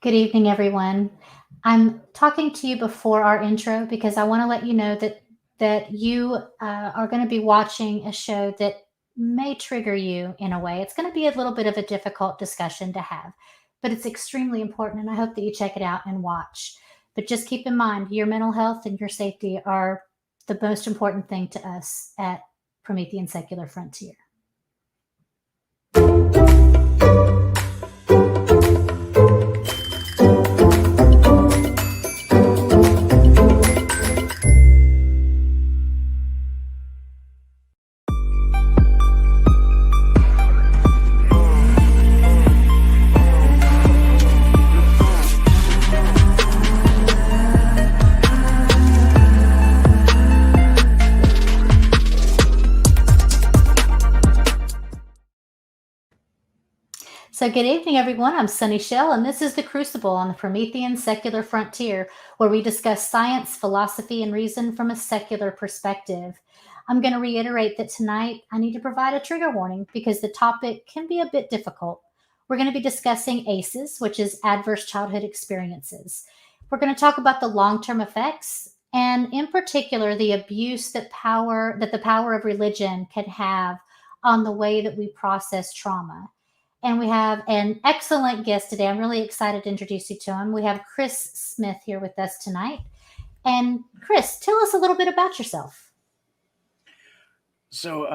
Good evening, everyone. I'm talking to you before our intro because I want to let you know that you are going to be watching a show that may trigger you in a way. It's going to be a little bit of a difficult discussion to have, but it's extremely important, and I hope that you check it out and watch. But just keep in mind, your mental health and your safety are the most important thing to us at Promethean Secular Frontier. So, good evening, everyone. I'm Sunny Shell, and this is the Crucible on the Promethean Secular Frontier, where we discuss science, philosophy, and reason from a secular perspective. I'm going to reiterate that tonight I need to provide a trigger warning because the topic can be a bit difficult. We're going to be discussing ACEs, which is adverse childhood experiences. We're going to talk about the long-term effects, and in particular, the abuse that the power of religion can have on the way that we process trauma. And we have an excellent guest today. I'm really excited to introduce you to him. We have Chris Smith here with us tonight. And Chris, tell us a little bit about yourself. So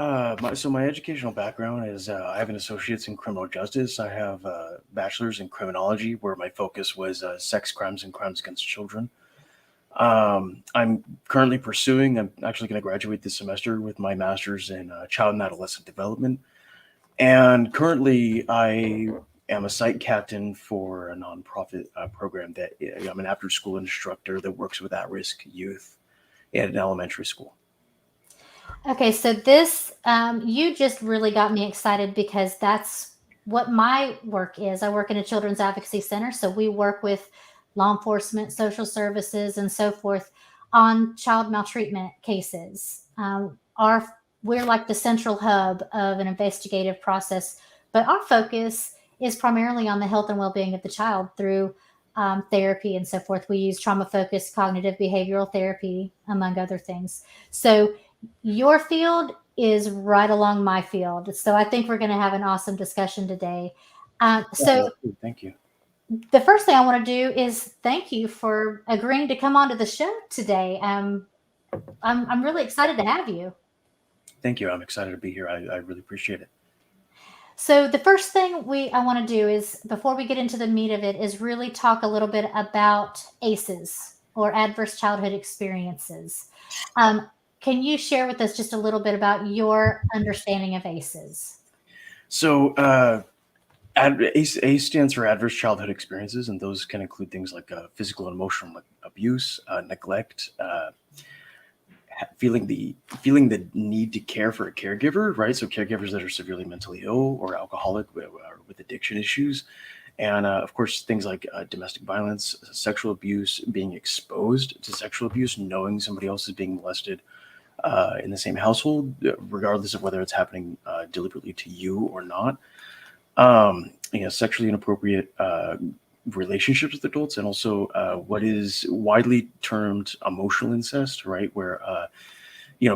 my educational background is I have an associate's in criminal justice. I have a bachelor's in criminology, where my focus was sex crimes and crimes against children. I'm currently pursuing. I'm actually going to graduate this semester with my master's in child and adolescent development. And currently, I am a site captain for a nonprofit program that I'm an after-school instructor that works with at-risk youth at an elementary school. Okay, so this, you just really got me excited because that's what my work is. I work in a children's advocacy center. So we work with law enforcement, social services, and so forth on child maltreatment cases. We're like the central hub of an investigative process, but our focus is primarily on the health and well-being of the child through therapy and so forth. We use trauma-focused cognitive behavioral therapy, among other things. So your field is right along my field. So I think we're going to have an awesome discussion today. Yeah, So thank you. the first thing I want to do is thank you for agreeing to come onto the show today. I'm really excited to have you. Thank you. I'm excited to be here. I really appreciate it. So the first thing we I want to do is before we get into the meat of it is really talk a little bit about ACEs or adverse childhood experiences. Um, can you share with us just a little bit about your understanding of ACEs? So, ACE stands for Adverse Childhood Experiences, and those can include things like physical and emotional abuse, neglect, feeling the need to care for a caregiver, right? So caregivers that are severely mentally ill or alcoholic or with addiction issues, and of course things like domestic violence, sexual abuse, being exposed to sexual abuse, knowing somebody else is being molested in the same household, regardless of whether it's happening deliberately to you or not. Sexually inappropriate relationships with adults, and also what is widely termed emotional incest, right? Where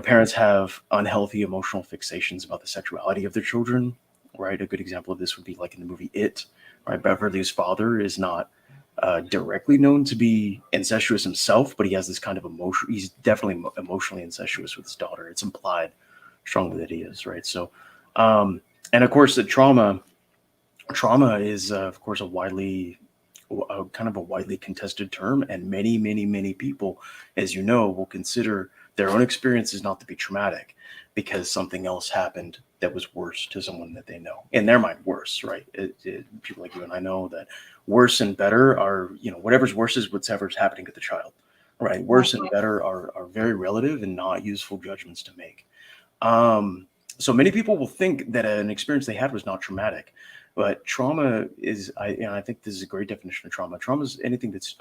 parents have unhealthy emotional fixations about the sexuality of their children, right? A good example of this would be like in the movie It, right? Beverly's father is not directly known to be incestuous himself, but he has this kind of emotion. He's definitely emotionally incestuous with his daughter. It's implied strongly that he is, right? So, and of course, the trauma is, of course, kind of a widely contested term, and many people, as you know, will consider their own experiences not to be traumatic because something else happened that was worse to someone that they know. In their mind, worse, right? People like you and I know that worse and better are, whatever's worse is whatever's happening to the child, right? Worse and better are very relative and not useful judgments to make. So many people will think that an experience they had was not traumatic, but trauma is, I think this is a great definition of trauma. Trauma is anything that's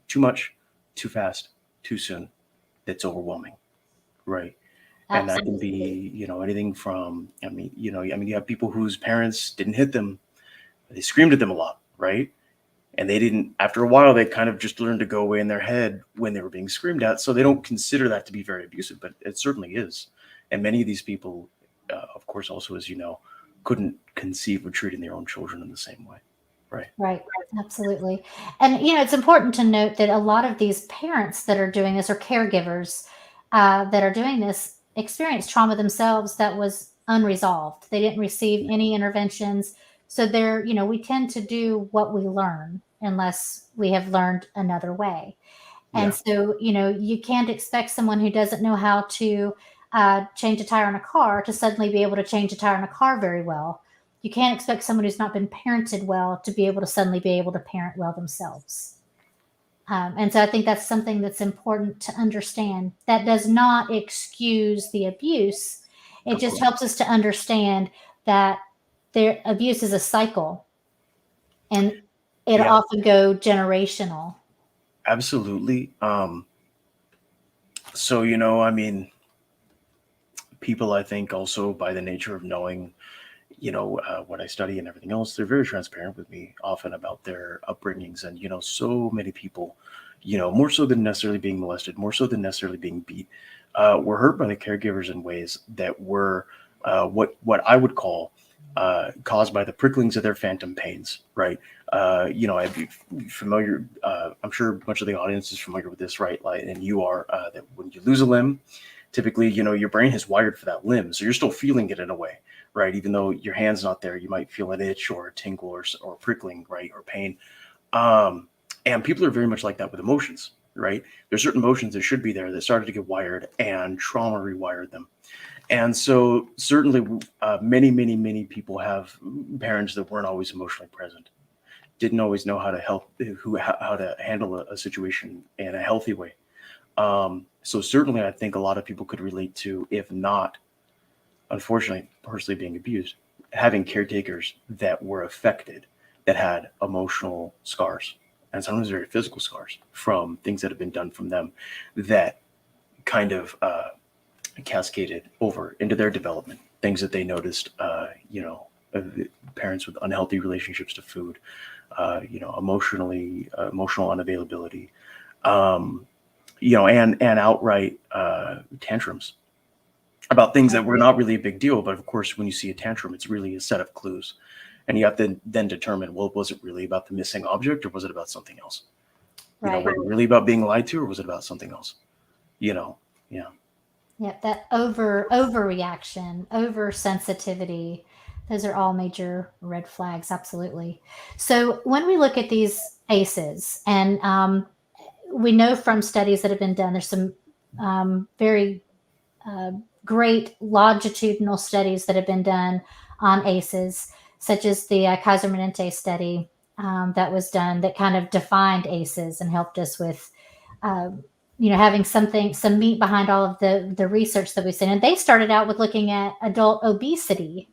too much, too fast, too soon, that's overwhelming, right? And that can be, anything from, you have people whose parents didn't hit them, they screamed at them a lot, right? And they didn't, after a while, they kind of just learned to go away in their head when they were being screamed at. So they don't consider that to be very abusive, but it certainly is. And many of these people, of course, also, as you know, couldn't conceive of treating their own children in the same way. Right. Right. Absolutely. And, it's important to note that a lot of these parents that are doing this, or caregivers that are doing this, experienced trauma themselves that was unresolved. They didn't receive any interventions. So we tend to do what we learn unless we have learned another way. And Yeah. so, you can't expect someone who doesn't know how to change a tire in a car to suddenly be able to change a tire in a car very well. You can't expect someone who's not been parented well to be able to suddenly be able to parent well themselves. And so I think that's something that's important to understand. That does not excuse the abuse. It Of just course. helps us to understand that their abuse is a cycle, and it Yeah, often go generational. absolutely. So, I mean, people, I think, also by the nature of knowing, what I study and everything else, they're very transparent with me often about their upbringings. And, so many people, more so than necessarily being molested, more so than necessarily being beat, were hurt by the caregivers in ways that were what I would call caused by the pricklings of their phantom pains, right? I'd be familiar. I'm sure much of the audience is familiar with this, right? Like, and you are, that when you lose a limb, typically, your brain has wired for that limb, so you're still feeling it in a way, right? Even though your hand's not there, you might feel an itch or a tingle or prickling, right, or pain. Um, and people are very much like that with emotions, right? There's certain emotions that should be there that started to get wired, and trauma rewired them. And so certainly many, many, many people have parents that weren't always emotionally present, didn't always know how to help, how to handle a situation in a healthy way. So certainly I think a lot of people could relate to, if not, unfortunately, personally being abused, having caretakers that were affected, that had emotional scars, and sometimes very physical scars from things that have been done from them, that kind of cascaded over into their development. Things that they noticed, parents with unhealthy relationships to food, emotional unavailability, um, and outright tantrums about things that were not really a big deal. But of course, when you see a tantrum, it's really a set of clues. And you have to then determine, well, was it really about the missing object, or was it about something else? Right. Was it really about being lied to, or was it about something else? Yeah. Yep, that overreaction, oversensitivity, those are all major red flags, absolutely. So when we look at these ACEs, and we know from studies that have been done, there's some very uh, great longitudinal studies that have been done on ACEs, such as the Kaiser study that was done that kind of defined ACEs and helped us with uh, having some meat behind all of the research that we've seen. And they started out with looking at adult obesity.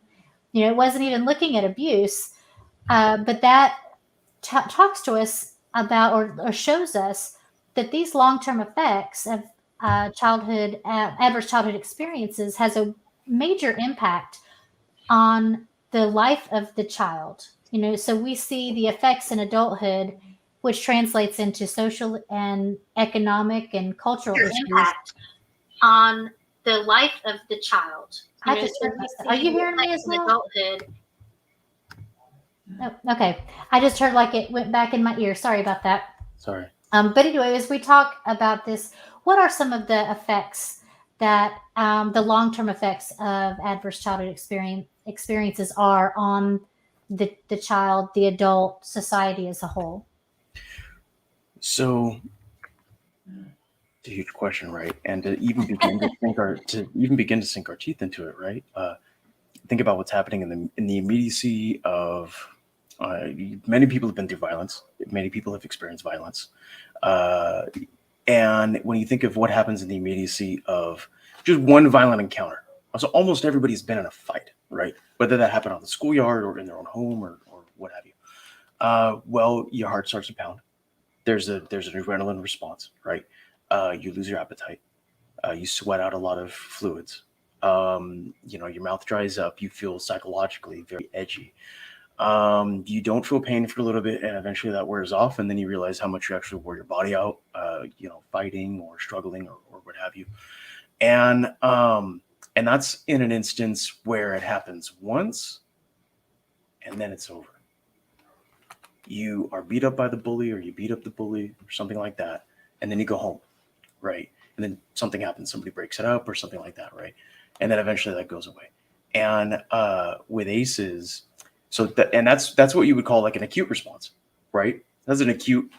It wasn't even looking at abuse, but that talks to us about, or shows us that these long-term effects of adverse childhood experiences has a major impact on the life of the child. So we see the effects in adulthood, which translates into social and economic and cultural issues on the life of the child. Are you hearing me as well? Adulthood. Oh, okay. I just heard like it went back in my ear. Sorry about that. Sorry. But anyway, as we talk about this, what are some of the effects that the long-term effects of adverse childhood experiences are on the child, the adult, society as a whole? So it's a huge question, right? And to even begin to sink our teeth into it, right? Think about what's happening in the immediacy of many people have been through violence. Many people have experienced violence. And when you think of what happens in the immediacy of just one violent encounter, so almost everybody's been in a fight, right? Whether that happened on the schoolyard or in their own home or what have you. Well, your heart starts to pound. There's an adrenaline response, right? You lose your appetite. You sweat out a lot of fluids. Your mouth dries up. You feel psychologically very edgy. You don't feel pain for a little bit, and eventually that wears off, and then you realize how much you actually wore your body out, fighting or struggling or what have you. And that's in an instance where it happens once, and then it's over. You are beat up by the bully, or you beat up the bully, or something like that, and then you go home, right? And then something happens, somebody breaks it up, or something like that, right? And then eventually that goes away. And with ACEs, that's what you would call like an acute response, right? That's an acute,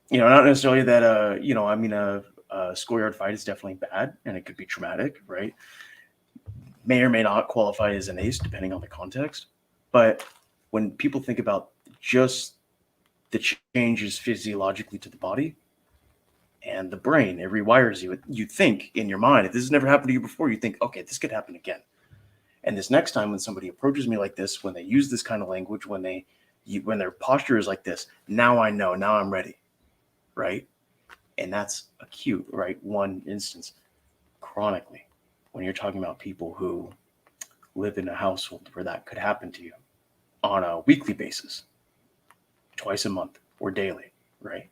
not necessarily that a schoolyard fight is definitely bad, and it could be traumatic, right? May or may not qualify as an ACE depending on the context. But when people think about just the changes physiologically to the body and the brain, it rewires you. You think in your mind, if this has never happened to you before, you think, okay, this could happen again. And this next time when somebody approaches me like this, when they use this kind of language, when their posture is like this, now I know, now I'm ready, right? And that's acute, right? One instance. Chronically, when you're talking about people who live in a household where that could happen to you on a weekly basis, twice a month or daily, right?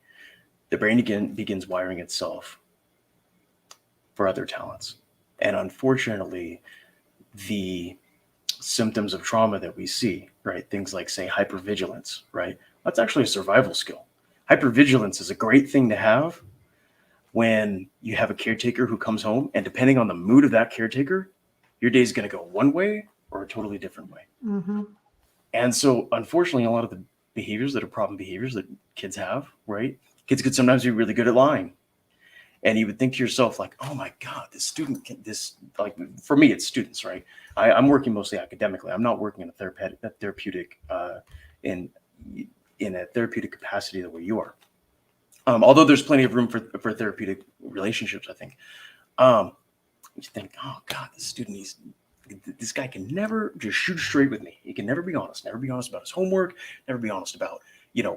The brain again begins wiring itself for other talents. And unfortunately, the symptoms of trauma that we see, right? Things like, say, hypervigilance, right? That's actually a survival skill. Hypervigilance is a great thing to have when you have a caretaker who comes home, and depending on the mood of that caretaker, your day is going to go one way or a totally different way. Mm-hmm. And so, unfortunately, a lot of the behaviors that are problem behaviors that kids have, right? Kids could sometimes be really good at lying. And you would think to yourself, like, oh my God, this student like, for me, it's students, right? I'm working mostly academically. I'm not working in a therapeutic in a therapeutic capacity the way you are. Although there's plenty of room for therapeutic relationships, I think. You think, oh God, this guy can never just shoot straight with me. He can never be honest about his homework, never be honest about,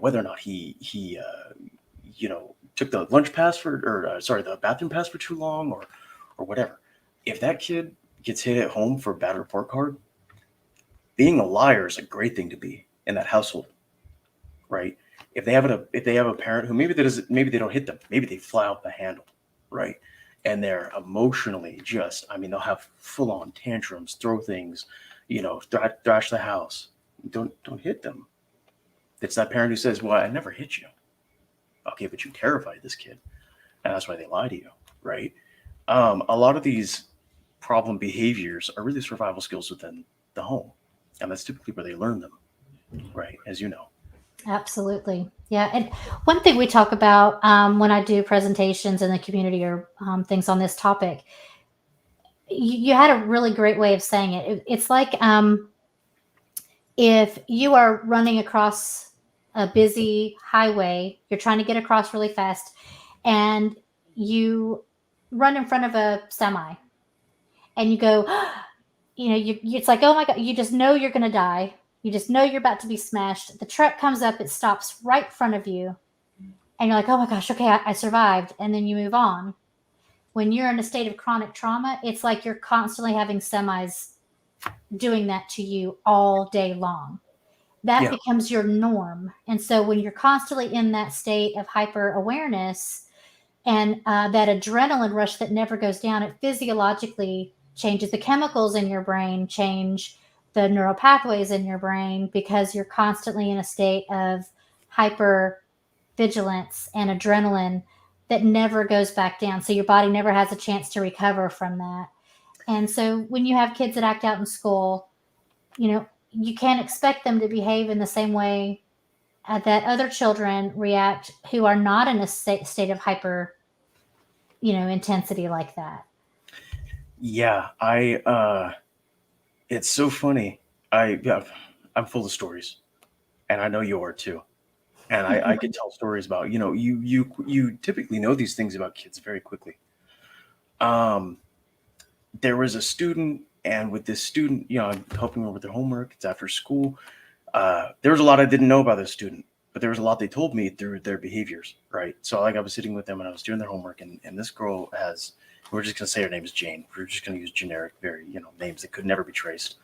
whether or not he took the the bathroom pass for too long or whatever. If that kid gets hit at home for a bad report card, being a liar is a great thing to be in that household, right? If they have a parent who maybe they don't hit them, maybe they fly off the handle, right? And they're emotionally they'll have full on tantrums, throw things, thrash the house. Don't hit them. It's that parent who says, well, I never hit you. Okay, but you terrified this kid, and that's why they lie to you, right? A lot of these problem behaviors are really survival skills within the home, and that's typically where they learn them, right? As you know. Absolutely. Yeah. And one thing we talk about when I do presentations in the community or things on this topic, you had a really great way of saying it. It's like if you are running across a busy highway, you're trying to get across really fast, and you run in front of a semi, and you go, it's like, oh my God, you just know you're going to die. You just know you're about to be smashed. The truck comes up, it stops right in front of you, and you're like, oh my gosh, okay, I survived, and then you move on. When you're in a state of chronic trauma, it's like you're constantly having semis doing that to you all day long. That becomes your norm. And so when you're constantly in that state of hyper awareness and that adrenaline rush that never goes down, it physiologically changes the chemicals in your brain, change the neural pathways in your brain, because you're constantly in a state of hyper vigilance and adrenaline that never goes back down. So your body never has a chance to recover from that. And so when you have kids that act out in school, you can't expect them to behave in the same way that other children react who are not in a state of hyper, intensity like that. Yeah, it's so funny. I'm full of stories, and I know you are too. And I can tell stories about, you typically know these things about kids very quickly. There was a student, and with this student, I'm helping her with their homework. It's after school. There was a lot I didn't know about this student, but there was a lot they told me through their behaviors, right? So I was sitting with them and I was doing their homework, and this girl we're just going to say her name is Jane. We're just going to use generic, very, names that could never be traced,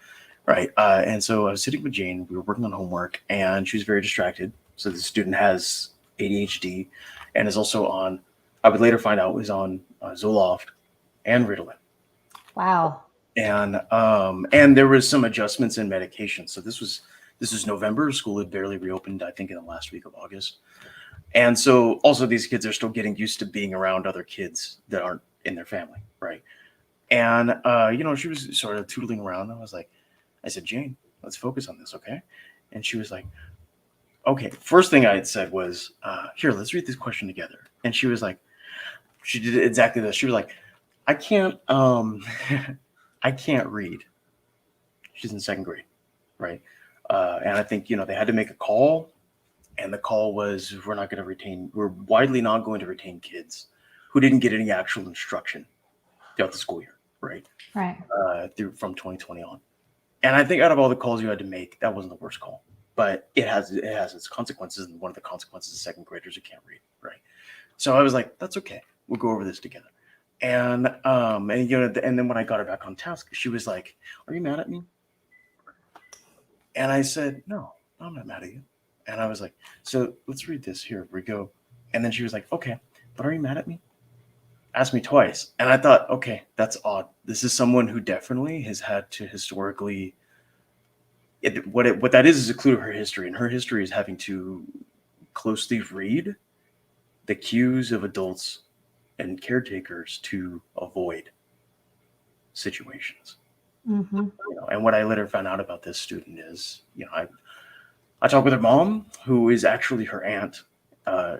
right? And so I was sitting with Jane. We were working on homework, and she was very distracted. So the student has ADHD, and is also on. I would later find out was on Zoloft and Ritalin. Wow. And there was some adjustments in medication. So this was November. School had barely reopened, I think, in the last week of August. And so also these kids are still getting used to being around other kids that aren't in their family, right? And she was sort of tootling around. I said, Jane, let's focus on this, okay? And she was like, okay. First thing I had said was, here, let's read this question together. And she was like, she did exactly this. She was like, I can't I can't read. She's in second grade, right? And I think they had to make a call, and the call was we're widely not going to retain kids who didn't get any actual instruction throughout the school year, right? Right. Through from 2020 on. And I think out of all the calls you had to make, that wasn't the worst call, but it has its consequences, and one of the consequences is second graders who can't read, right? So I was like, that's okay. We'll go over this together. And then when I got her back on task, she was like, "Are you mad at me?" And I said, "No, I'm not mad at you." And I was like, "So let's read this. Here we go." And then she was like, "Okay, but are you mad at me?" Asked me twice. And I thought, okay, that's odd. This is someone who definitely has had to historically what that is a clue to her history. And her history is having to closely read the cues of adults and caretakers to avoid situations. Mm-hmm. And what I later found out about this student is, I talked with her mom, who is actually her aunt.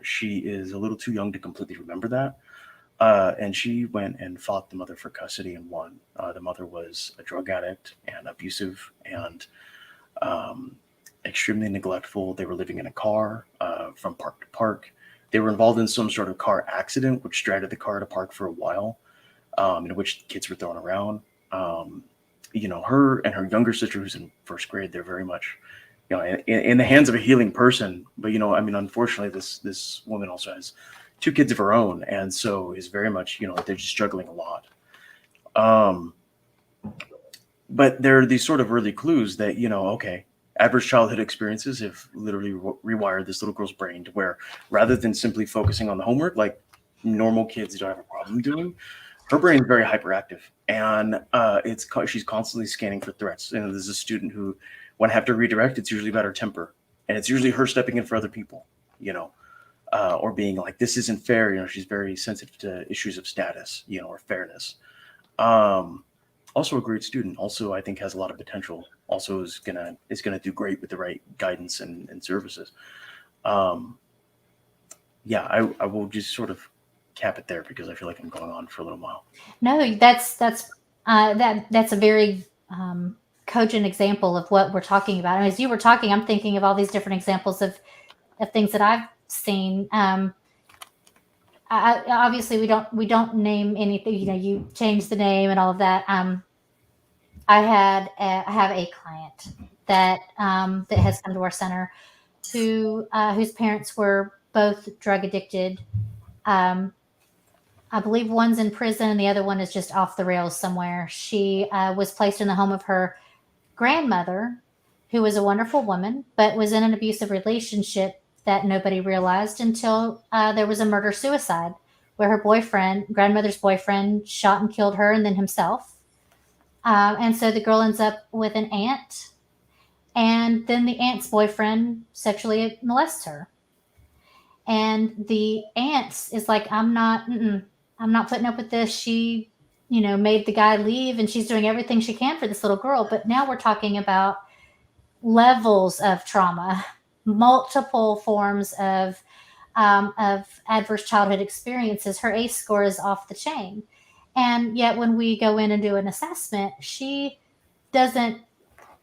She is a little too young to completely remember that. And she went and fought the mother for custody and won. The mother was a drug addict and abusive and extremely neglectful. They were living in a car from park to park. They were involved in some sort of car accident, which stranded the car at a park for a while, in which kids were thrown around. Her and her younger sister, who's in first grade, they're very much, in the hands of a healing person. But, unfortunately, this woman also has 2 kids of her own. And so is very much, they're just struggling a lot. But there are these sort of early clues that, okay, adverse childhood experiences have literally rewired this little girl's brain to where rather than simply focusing on the homework, like normal kids don't have a problem doing, her brain is very hyperactive. And she's constantly scanning for threats. And there's a student who, when I have to redirect, it's usually about her temper. And it's usually her stepping in for other people, or being like, this isn't fair. She's very sensitive to issues of status, or fairness. Also a great student. Also, I think has a lot of potential. Also is gonna do great with the right guidance and services. I will just sort of cap it there because I feel like I'm going on for a little while. No, that's a very cogent example of what we're talking about. And as you were talking, I'm thinking of all these different examples of things that I've seen. Obviously, we don't name anything. You change the name and all of that. I have a client that has come to our center whose parents were both drug addicted. I believe one's in prison and the other one is just off the rails somewhere. She was placed in the home of her grandmother, who was a wonderful woman, but was in an abusive relationship that nobody realized until there was a murder-suicide where her grandmother's boyfriend, shot and killed her and then himself. And so the girl ends up with an aunt, and then the aunt's boyfriend sexually molests her. And the aunt is like, I'm not putting up with this. She, made the guy leave, and she's doing everything she can for this little girl. But now we're talking about levels of trauma, multiple forms of adverse childhood experiences. Her ACE score is off the chain. And yet when we go in and do an assessment, she doesn't,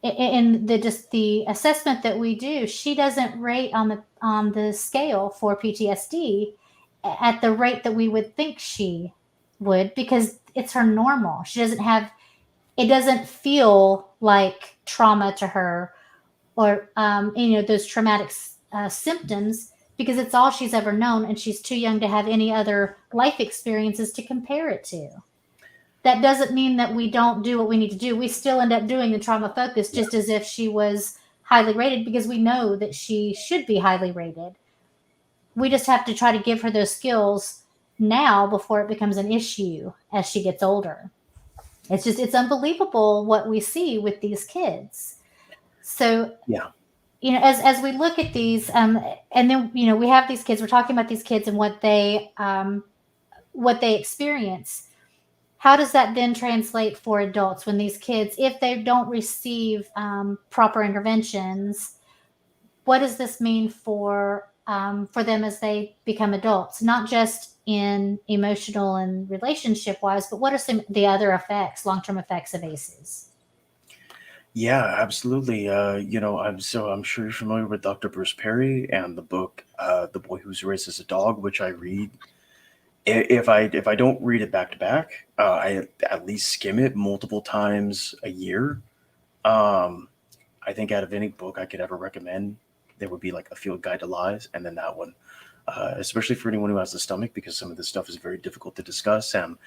in the assessment that we do, she doesn't rate on the scale for PTSD at the rate that we would think she would, because it's her normal. It doesn't feel like trauma to her or, those traumatic symptoms, because it's all she's ever known, and she's too young to have any other life experiences to compare it to. that doesn't mean that we don't do what we need to do. We still end up doing the trauma focus just as if she was highly rated, because we know that she should be highly rated. We just have to try to give her those skills now before it becomes an issue as she gets older. It's unbelievable what we see with these kids. So, Yeah. as we look at these, and then, we have these kids, we're talking about these kids and what they experience. How does that then translate for adults when these kids, if they don't receive proper interventions, what does this mean for them as they become adults? Not just in emotional and relationship wise, but what are some the other effects, long term effects of ACEs? Yeah, absolutely. I'm sure you're familiar with Dr. Bruce Perry and the book "The Boy Who's Raised as a Dog," which I read. If I don't read it back to back, I at least skim it multiple times a year. Um, I think out of any book I could ever recommend, there would be like A Field Guide to Lies, and then that one, especially for anyone who has the stomach, because some of this stuff is very difficult to discuss. And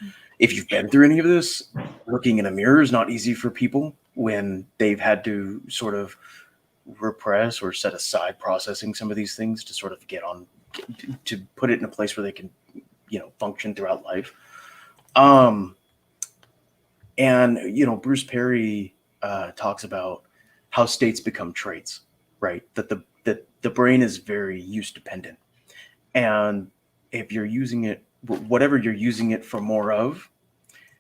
if you've been through any of this, looking in a mirror is not easy for people when they've had to sort of repress or set aside processing some of these things to sort of to put it in a place where they can, function throughout life. And Bruce Perry talks about how states become traits, right? That the brain is very use dependent, and if you're using it, whatever you're using it for more of,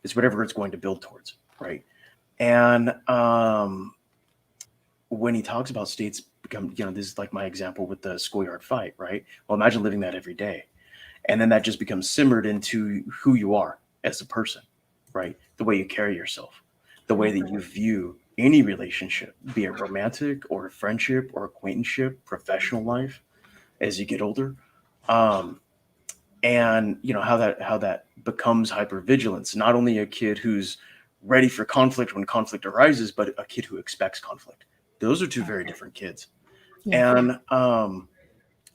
is whatever it's going to build towards, right? And when he talks about states become, this is like my example with the schoolyard fight, right? Well, imagine living that every day, and then that just becomes simmered into who you are as a person, right? The way you carry yourself, the way that you view any relationship, be it romantic or a friendship or acquaintanceship, professional life, as you get older. Um, and how that becomes hypervigilance. Not only a kid who's ready for conflict when conflict arises, but a kid who expects conflict. Those are two very different kids. Yeah. And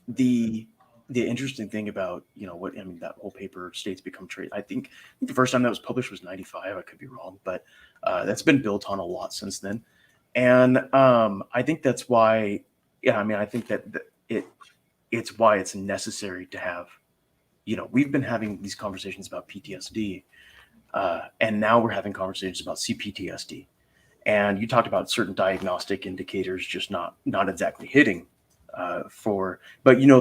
the the interesting thing about that whole paper, states become traits. I think the first time that was published was 95. I could be wrong, but that's been built on a lot since then. And I think that's why. Yeah, I mean, I think that it's why it's necessary to have. We've been having these conversations about PTSD, and now we're having conversations about CPTSD. And you talked about certain diagnostic indicators just not exactly hitting but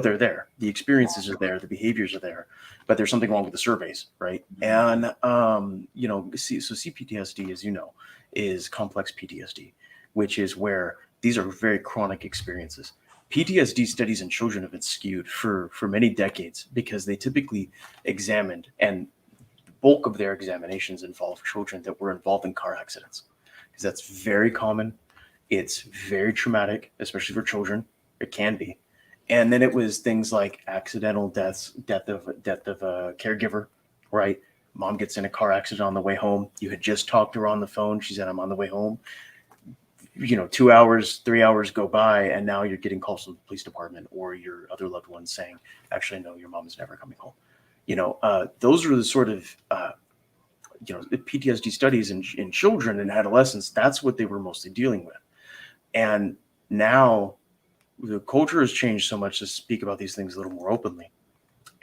they're there. The experiences are there, the behaviors are there, but there's something wrong with the surveys, right? And so CPTSD, as you know, is complex PTSD, which is where these are very chronic experiences. PTSD studies in children have been skewed for many decades because they typically examined, and the bulk of their examinations involve children that were involved in car accidents, because that's very common. It's very traumatic, especially for children. It can be. And then it was things like accidental deaths, death of a caregiver, right? Mom gets in a car accident on the way home. You had just talked to her on the phone. She said, "I'm on the way home." 2 hours, 3 hours go by, and now you're getting calls from the police department or your other loved ones saying, "Actually, no, your mom is never coming home." Those are the sort of the PTSD studies in children and adolescents. That's what they were mostly dealing with. And now the culture has changed so much to speak about these things a little more openly,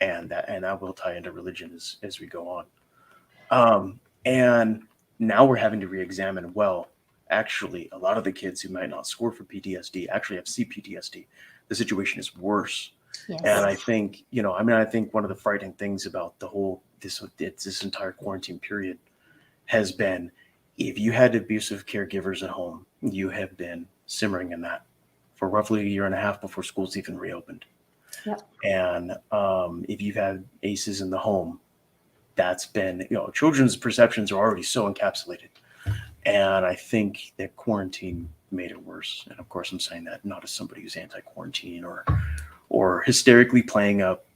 and that will tie into religion as we go on. And now we're having to re-examine. Well, actually, a lot of the kids who might not score for PTSD actually have CPTSD. The situation is worse. Yes. And I think, I think one of the frightening things about this entire quarantine period has been, if you had abusive caregivers at home, you have been simmering in that for roughly a year and a half before school's even reopened. Yep. And if you've had ACEs in the home, that's been, children's perceptions are already so encapsulated. And I think that quarantine made it worse. And of course, I'm saying that not as somebody who's anti-quarantine or hysterically playing up,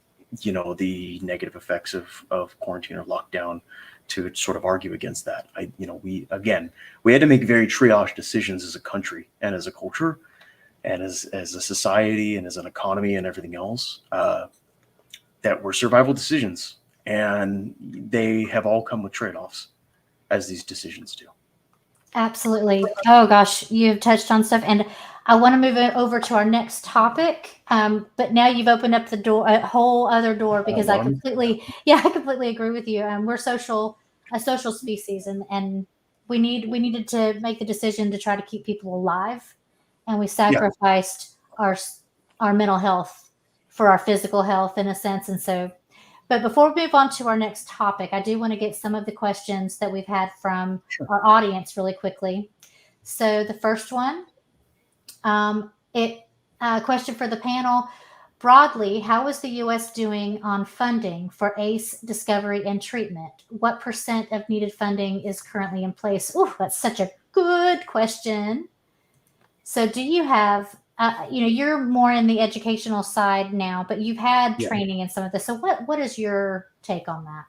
the negative effects of quarantine or lockdown to sort of argue against that. We had to make very triage decisions as a country and as a culture and as a society and as an economy and everything else, that were survival decisions. And they have all come with trade-offs. as these decisions do. Absolutely. Oh gosh, you've touched on stuff, and I want to move it over to our next topic. But now you've opened up the door, a whole other door, because I One. completely, yeah, I completely agree with you. We're a social species, and we needed to make the decision to try to keep people alive, and we Yeah, sacrificed our mental health for our physical health in a sense, and so. But before we move on to our next topic, I do want to get some of the questions that we've had from sure. our audience really quickly. So the first one, it question for the panel. Broadly, how is the U.S. doing on funding for ACE discovery and treatment? What % of needed funding is currently in place? Oh, that's such a good question. So, do you have, you're more in the educational side now, but you've had Yeah. training in some of this. So, what is your take on that?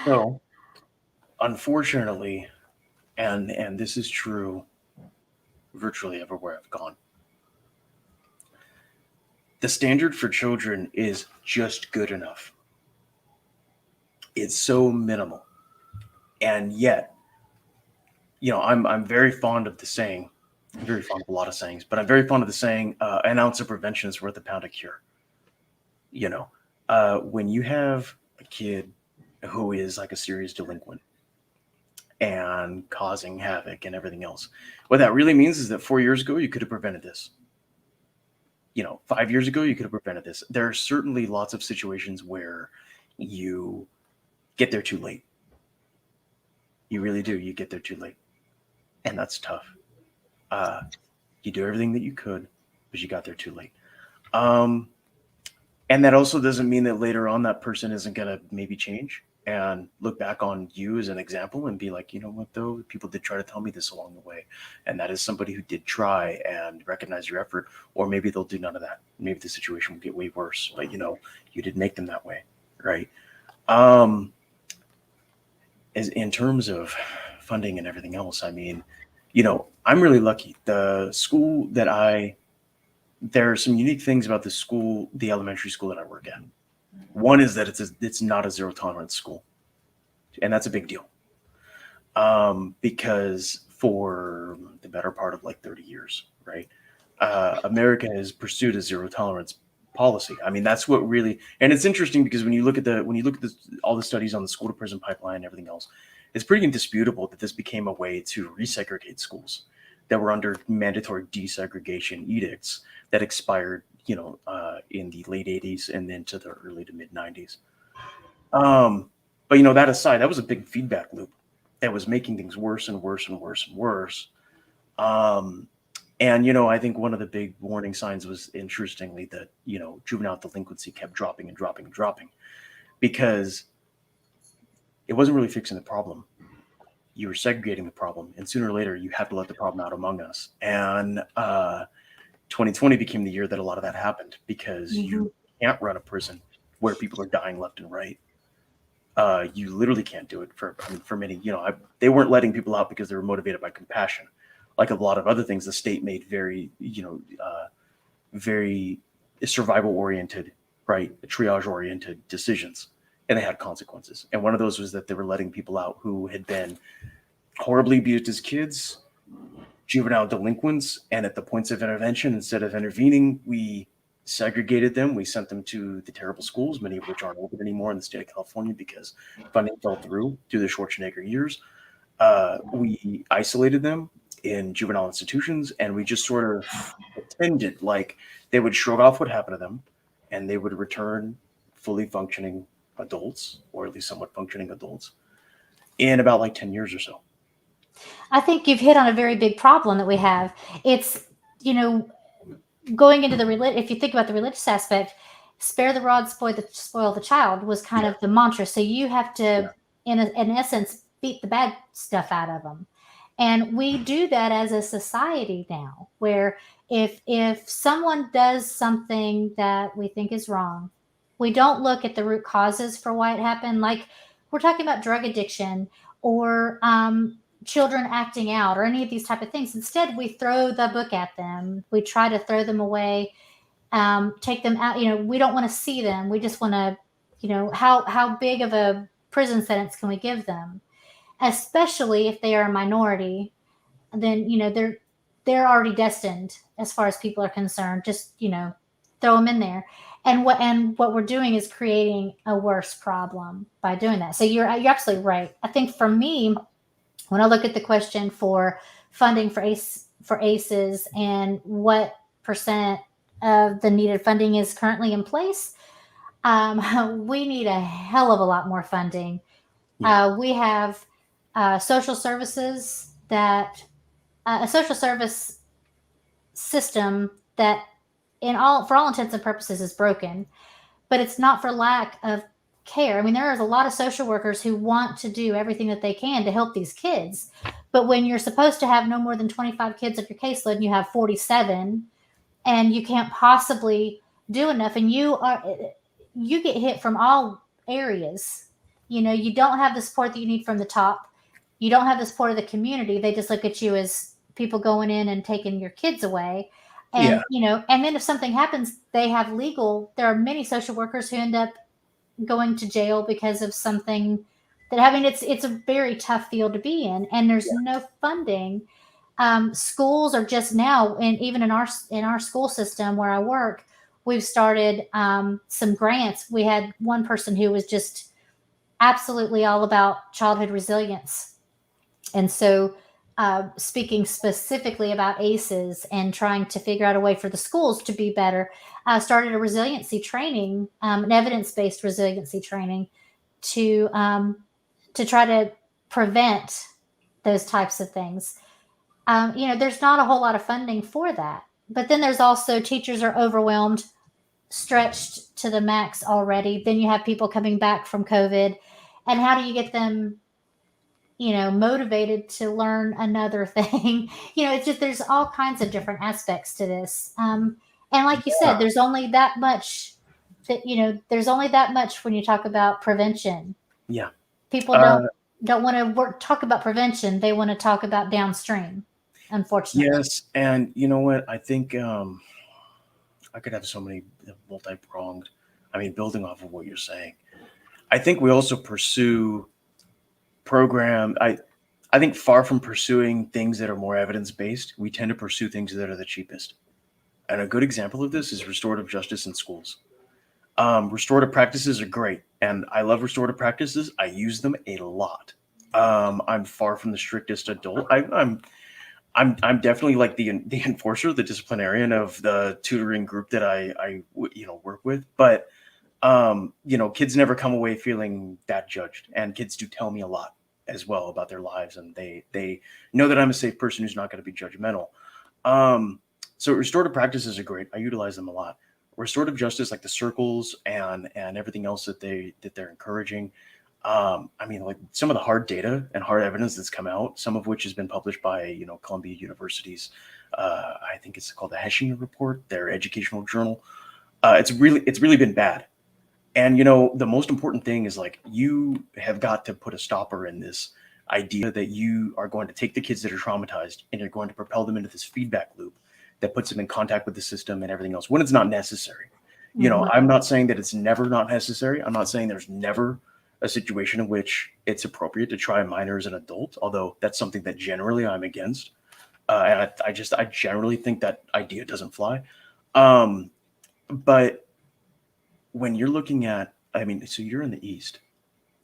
So, unfortunately, and this is true virtually everywhere I've gone, the standard for children is just good enough. It's so minimal, and yet, I'm very fond of the saying. I'm very fond of a lot of sayings, but I'm very fond of the saying, "An ounce of prevention is worth a pound of cure." You know, when you have a kid who is like a serious delinquent and causing havoc and everything else, what that really means is that 4 years ago you could have prevented this. 5 years ago you could have prevented this. There are certainly lots of situations where you get there too late. You really do. You get there too late, and that's tough. Uh, you do everything that you could, but you got there too late. Um, and that also doesn't mean that later on that person isn't going to maybe change and look back on you as an example and be like, you know what, though, people did try to tell me this along the way. And that is somebody who did try and recognize your effort. Or maybe they'll do none of that. Maybe the situation will get way worse, but you did make them that way. Right. As in terms of funding and everything else, I mean, I'm really lucky. The school that there are some unique things about the school, the elementary school that I work at. One is that it's not a zero tolerance school, and that's a big deal. Because for the better part of like 30 years, right, America has pursued a zero tolerance policy. I mean, that's what really, and it's interesting because when you look at all the studies on the school to prison pipeline and everything else, it's pretty indisputable that this became a way to resegregate schools that were under mandatory desegregation edicts that expired, in the late 80s and then to the early to mid 90s. But that aside, that was a big feedback loop that was making things worse and worse and worse and worse. And I think one of the big warning signs was, interestingly, that juvenile delinquency kept dropping and dropping and dropping because it wasn't really fixing the problem. You were segregating the problem, and sooner or later you have to let the problem out among us. And 2020 became the year that a lot of that happened because you can't run a prison where people are dying left and right. You literally can't do it for many. They weren't letting people out because they were motivated by compassion. Like a lot of other things, the state made very survival oriented, right, triage oriented decisions, and they had consequences. And one of those was that they were letting people out who had been horribly abused as kids, juvenile delinquents, and at the points of intervention, instead of intervening, we segregated them. We sent them to the terrible schools, many of which aren't open anymore in the state of California because funding fell through the Schwarzenegger years. We isolated them in juvenile institutions, and we just sort of pretended like they would shrug off what happened to them, and they would return fully functioning adults, or at least somewhat functioning adults, in about like 10 years or so. I think you've hit on a very big problem that we have. It's, going into if you think about the religious aspect, spare the rod, spoil the child was kind of the mantra. So you have to, in essence, beat the bad stuff out of them. And we do that as a society now, where if someone does something that we think is wrong, we don't look at the root causes for why it happened. Like we're talking about drug addiction or children acting out or any of these type of things. Instead, we throw the book at them. We try to throw them away, take them out. We don't want to see them. We just want to how big of a prison sentence can we give them, especially if they are a minority. Then they're already destined as far as people are concerned. Just throw them in there. And what we're doing is creating a worse problem by doing that. So you're absolutely right. I think for me, when I look at the question for funding for ACEs and what percent of the needed funding is currently in place, we need a hell of a lot more funding. Yeah. We have social services that a social service system that, for all intents and purposes, is broken. But it's not for lack of care. I mean, there is a lot of social workers who want to do everything that they can to help these kids. But when you're supposed to have no more than 25 kids on your caseload and you have 47, and you can't possibly do enough, and you get hit from all areas. You don't have the support that you need from the top. You don't have the support of the community. They just look at you as people going in and taking your kids away. Yeah. And then if something happens, there are many social workers who end up going to jail because of something it's a very tough field to be in, and there's no funding. Schools are just now, and even in our school system where I work, we've started some grants. We had one person who was just absolutely all about childhood resilience, and so speaking specifically about ACEs and trying to figure out a way for the schools to be better, started a resiliency training, an evidence-based resiliency training to try to prevent those types of things. There's not a whole lot of funding for that. But then there's also teachers are overwhelmed, stretched to the max already. Then you have people coming back from COVID. And how do you get them, motivated to learn another thing? It's just, there's all kinds of different aspects to this. And like you said, there's only that much there's only that much when you talk about prevention. Yeah. People don't want to talk about prevention. They want to talk about downstream, unfortunately. Yes. And you know what? I think I could have so many multi-pronged, building off of what you're saying. I think we also pursue I think far from pursuing things that are more evidence-based, we tend to pursue things that are the cheapest. And a good example of this is restorative justice in schools. Restorative practices are great, and I love restorative practices. I use them a lot. I'm far from the strictest adult. I'm definitely like the enforcer, the disciplinarian of the tutoring group that I work with. But kids never come away feeling that judged, and kids do tell me a lot as well about their lives, and they know that I'm a safe person who's not going to be judgmental. So restorative practices are great. I utilize them a lot. Restorative justice, like the circles and everything else that they're encouraging. Like some of the hard data and hard evidence that's come out, some of which has been published by Columbia University's I think it's called the Heshing Report, their educational journal. It's really been bad. And the most important thing is, like, you have got to put a stopper in this idea that you are going to take the kids that are traumatized and you're going to propel them into this feedback loop that puts them in contact with the system and everything else when it's not necessary. I'm not saying that it's never not necessary. I'm not saying there's never a situation in which it's appropriate to try a minor as an adult, although that's something that generally I'm against. And I generally think that idea doesn't fly. But when you're looking at, so you're in the East,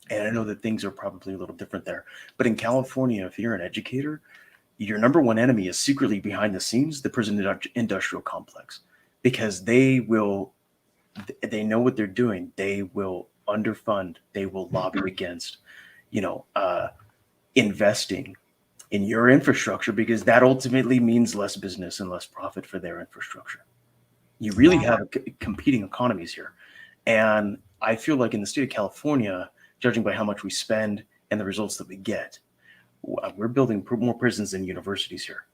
and I know that things are probably a little different there, but in California, if you're an educator, your number one enemy is secretly behind the scenes, the prison industrial complex, because they know what they're doing. They will underfund, they will lobby against, investing in your infrastructure, because that ultimately means less business and less profit for their infrastructure. You really have competing economies here. And I feel like in the state of California, judging by how much we spend and the results that we get, we're building more prisons than universities here.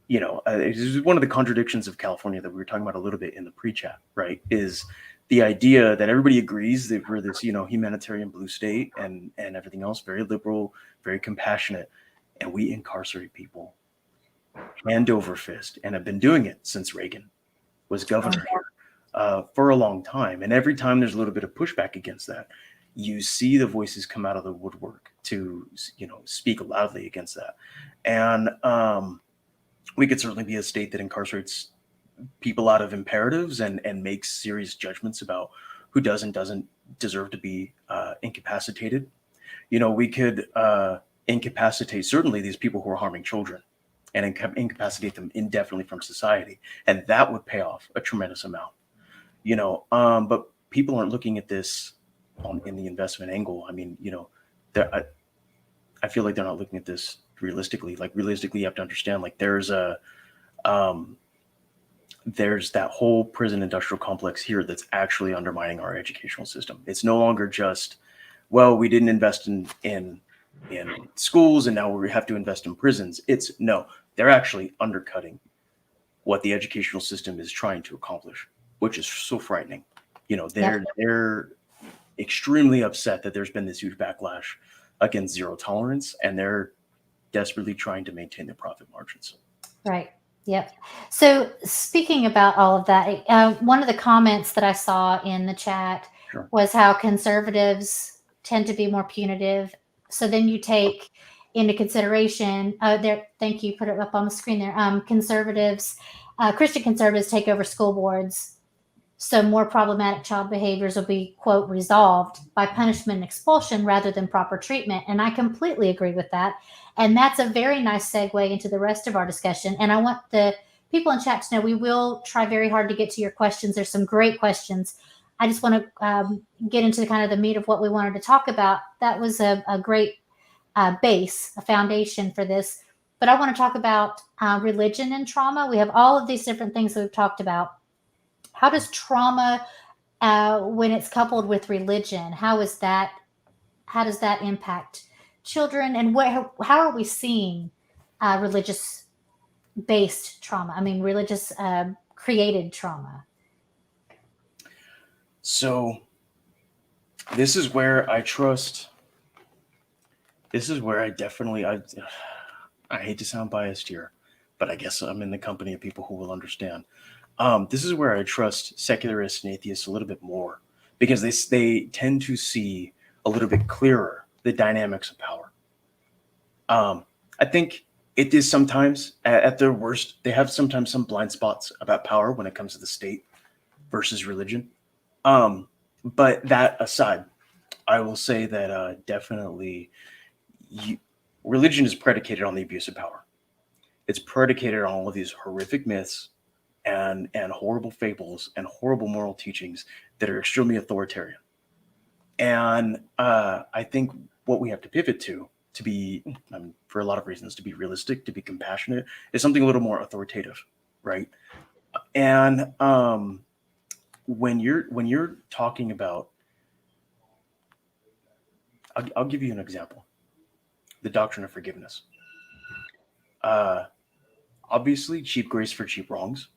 It's one of the contradictions of California that we were talking about a little bit in the pre-chat, right? Is the idea that everybody agrees that we're this, humanitarian blue state and everything else, very liberal, very compassionate, and we incarcerate people hand over fist, and have been doing it since Reagan was governor here. for a long time. And every time there's a little bit of pushback against that, you see the voices come out of the woodwork to, speak loudly against that. And we could certainly be a state that incarcerates people out of imperatives and makes serious judgments about who does and doesn't deserve to be incapacitated. We could incapacitate certainly these people who are harming children and incapacitate them indefinitely from society. And that would pay off a tremendous amount, but people aren't looking at this in the investment angle. I mean, I feel like they're not looking at this realistically. Like realistically, you have to understand, like there's that whole prison industrial complex here that's actually undermining our educational system. It's no longer just, well, we didn't invest in schools and now we have to invest in prisons. No, they're actually undercutting what the educational system is trying to accomplish, which is so frightening. They're extremely upset that there's been this huge backlash against zero tolerance, and they're desperately trying to maintain their profit margins. Right. Yep. So speaking about all of that, one of the comments that I saw in the chat Sure. was how conservatives tend to be more punitive. So then you take into consideration there. Thank you. Put it up on the screen there. Conservatives, Christian conservatives take over school boards. So more problematic child behaviors will be, quote, resolved by punishment and expulsion rather than proper treatment. And I completely agree with that. And that's a very nice segue into the rest of our discussion. And I want the people in chat to know we will try very hard to get to your questions. There's some great questions. I just want to get into kind of the meat of what we wanted to talk about. That was a great base, a foundation for this. But I want to talk about religion and trauma. We have all of these different things that we've talked about. How does trauma, when it's coupled with religion, how does that impact children, and how are we seeing religious-based trauma? I mean, religious created trauma. So this is where I definitely, I hate to sound biased here, but I guess I'm in the company of people who will understand. This is where I trust secularists and atheists a little bit more, because they tend to see a little bit clearer the dynamics of power. I think it is sometimes, at their worst, they have sometimes some blind spots about power when it comes to the state versus religion. But that aside, I will say that definitely religion is predicated on the abuse of power. It's predicated on all of these horrific myths and horrible fables and horrible moral teachings that are extremely authoritarian. And I think what we have to pivot to be, for a lot of reasons, to be realistic, to be compassionate, is something a little more authoritative, right? And when you're talking about, I'll give you an example: the doctrine of forgiveness. Obviously, cheap grace for cheap wrongs.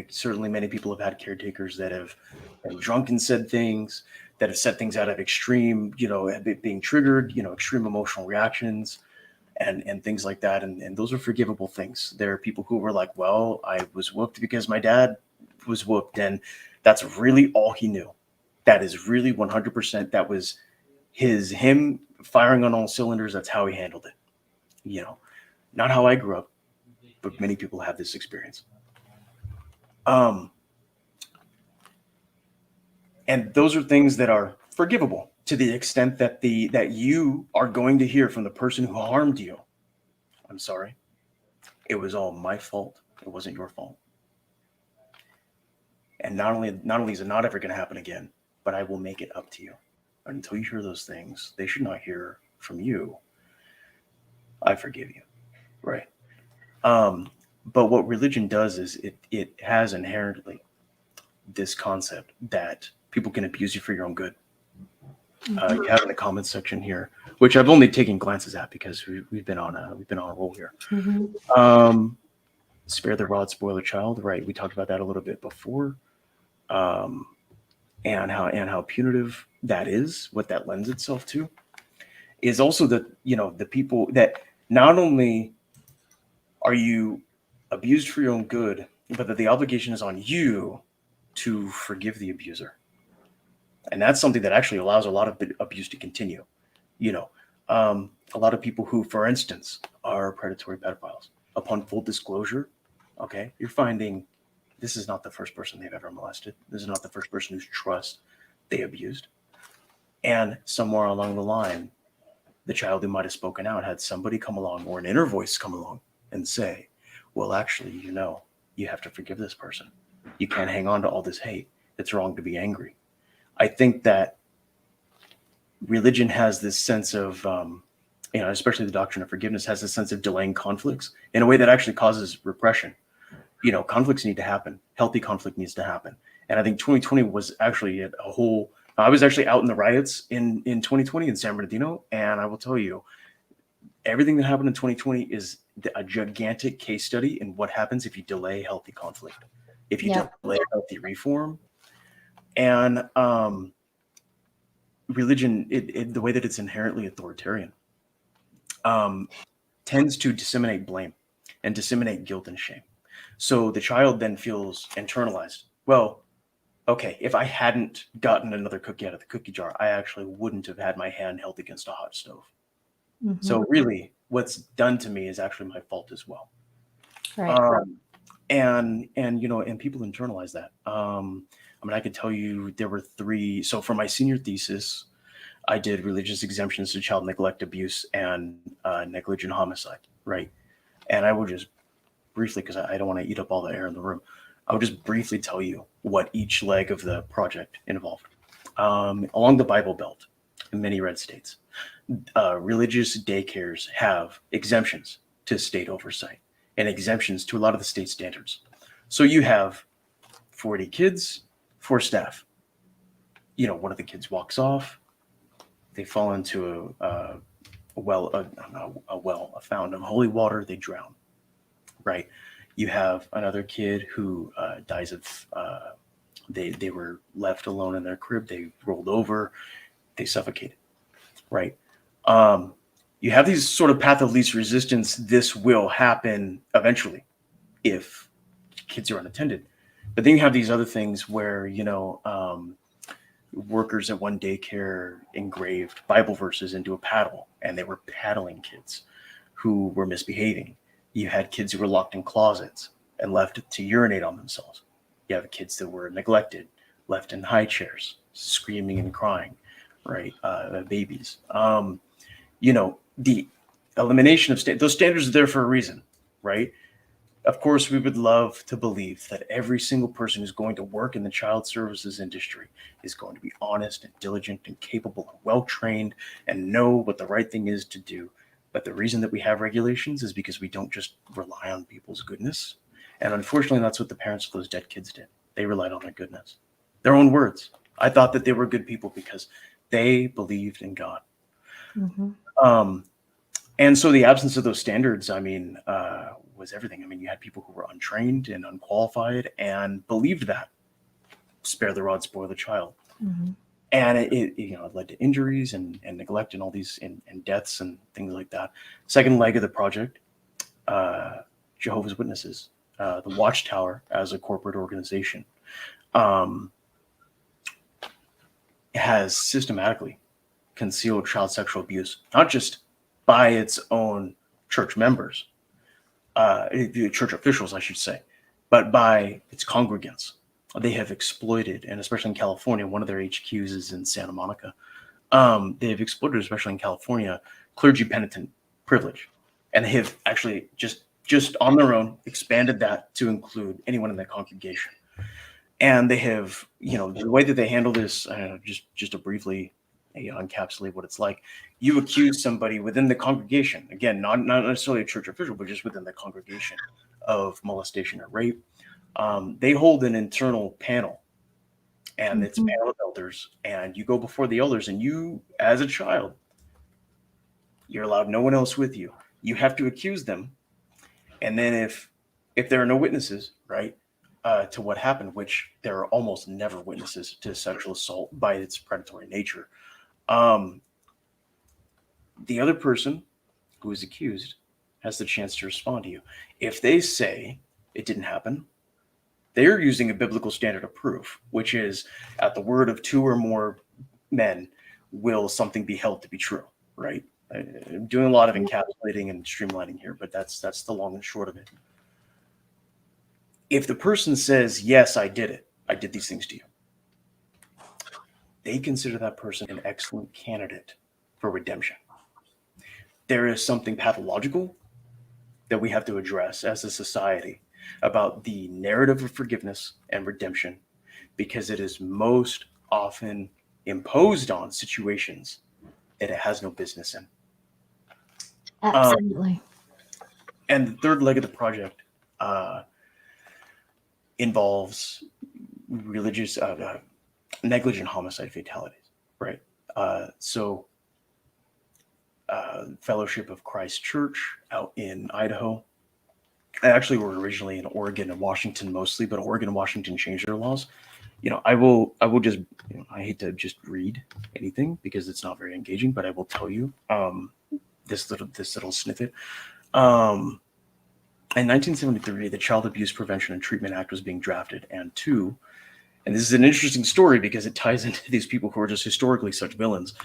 Certainly many people have had caretakers that have been drunk and said things, that have said things out of extreme, being triggered, extreme emotional reactions and things like that. And those are forgivable things. There are people who were like, well, I was whooped because my dad was whooped, and that's really all he knew. That is really 100%. That was him firing on all cylinders. That's how he handled it. Not how I grew up, but many people have this experience. And those are things that are forgivable to the extent that that you are going to hear from the person who harmed you. I'm sorry. It was all my fault. It wasn't your fault. And not only is it not ever going to happen again, but I will make it up to you. Until you hear those things, they should not hear from you. I forgive you. Right. But what religion does is it has inherently this concept that people can abuse you for your own good. You have in the comments section here, which I've only taken glances at because we've been on a roll here. Mm-hmm. Spare the rod, spoil the child. Right. We talked about that a little bit before, and how punitive that is. What that lends itself to is also the people that not only are you abused for your own good, but that the obligation is on you to forgive the abuser. And that's something that actually allows a lot of abuse to continue. You know, a lot of people who, for instance, are predatory pedophiles, upon full disclosure, okay, you're finding this is not the first person they've ever molested. This is not the first person whose trust they abused. And somewhere along the line, the child who might have spoken out had somebody come along or an inner voice come along and say, well, actually, you have to forgive this person. You can't hang on to all this hate. It's wrong to be angry. I think that religion has this sense of, especially the doctrine of forgiveness has this sense of delaying conflicts in a way that actually causes repression. Conflicts need to happen. Healthy conflict needs to happen. And I think 2020 was actually a whole, I was actually out in the riots in 2020 in San Bernardino. And I will tell you, everything that happened in 2020 is a gigantic case study in what happens if you delay healthy conflict, if you delay healthy reform. And religion, the way that it's inherently authoritarian, tends to disseminate blame and disseminate guilt and shame. So the child then feels internalized. Well, okay, if I hadn't gotten another cookie out of the cookie jar, I actually wouldn't have had my hand held against a hot stove. Mm-hmm. So really, what's done to me is actually my fault as well. Right. And people internalize that. I could tell you there were 3. So for my senior thesis, I did religious exemptions to child neglect, abuse, and negligent homicide. Right. And I will just briefly, because I don't want to eat up all the air in the room, I will just briefly tell you what each leg of the project involved. Along the Bible Belt, in many red states, religious daycares have exemptions to state oversight and exemptions to a lot of the state standards. So you have 40 kids, 4 staff. One of the kids walks off, they fall into a fountain of holy water, they drown. Right. You have another kid who dies of, they were left alone in their crib. They rolled over, they suffocated. Right. You have these sort of path of least resistance. This will happen eventually if kids are unattended. But then you have these other things where, workers at one daycare engraved Bible verses into a paddle, and they were paddling kids who were misbehaving. You had kids who were locked in closets and left to urinate on themselves. You have kids that were neglected, left in high chairs, screaming and crying, right? Babies. The elimination of those standards are there for a reason, right? Of course, we would love to believe that every single person who's going to work in the child services industry is going to be honest and diligent and capable and well-trained and know what the right thing is to do. But the reason that we have regulations is because we don't just rely on people's goodness. And unfortunately, that's what the parents of those dead kids did. They relied on their goodness. Their own words. I thought that they were good people because they believed in God. Mm-hmm. And so the absence of those standards, was everything. You had people who were untrained and unqualified and believed that. Spare the rod, spoil the child. Mm-hmm. And it led to injuries and neglect and all these and deaths and things like that. Second leg of the project, Jehovah's Witnesses, the Watchtower as a corporate organization, has systematically concealed child sexual abuse, not just by its own church members, church officials, I should say, but by its congregants. They have exploited, and especially in California, one of their HQs is in Santa Monica. They have exploited, especially in California, clergy penitent privilege, and they have actually just on their own expanded that to include anyone in the congregation. And they have, the way that they handle this, just to briefly encapsulate what it's like. You accuse somebody within the congregation, again, not necessarily a church official, but just within the congregation, of molestation or rape. They hold an internal panel, and it's a panel of elders, and you go before the elders, and you, as a child, you're allowed no one else with you. You have to accuse them, and then if there are no witnesses, right, to what happened, which there are almost never witnesses to sexual assault by its predatory nature, the other person who is accused has the chance to respond to you. If they say it didn't happen, they're using a biblical standard of proof, which is at the word of two or more men will something be held to be true, right? I'm doing a lot of encapsulating and streamlining here, but that's the long and short of it. If the person says, yes, I did it, I did these things to you, they consider that person an excellent candidate for redemption. There is something pathological that we have to address as a society about the narrative of forgiveness and redemption, because it is most often imposed on situations that it has no business in. Absolutely. And the third leg of the project involves religious negligent homicide fatalities, right? So Fellowship of Christ Church out in Idaho. I actually were originally in Oregon and Washington mostly, but Oregon and Washington changed their laws. I will just, I hate to just read anything because it's not very engaging, but I will tell you this little snippet. In 1973, the Child Abuse Prevention and Treatment Act was being drafted, and this is an interesting story because it ties into these people who are just historically such villains.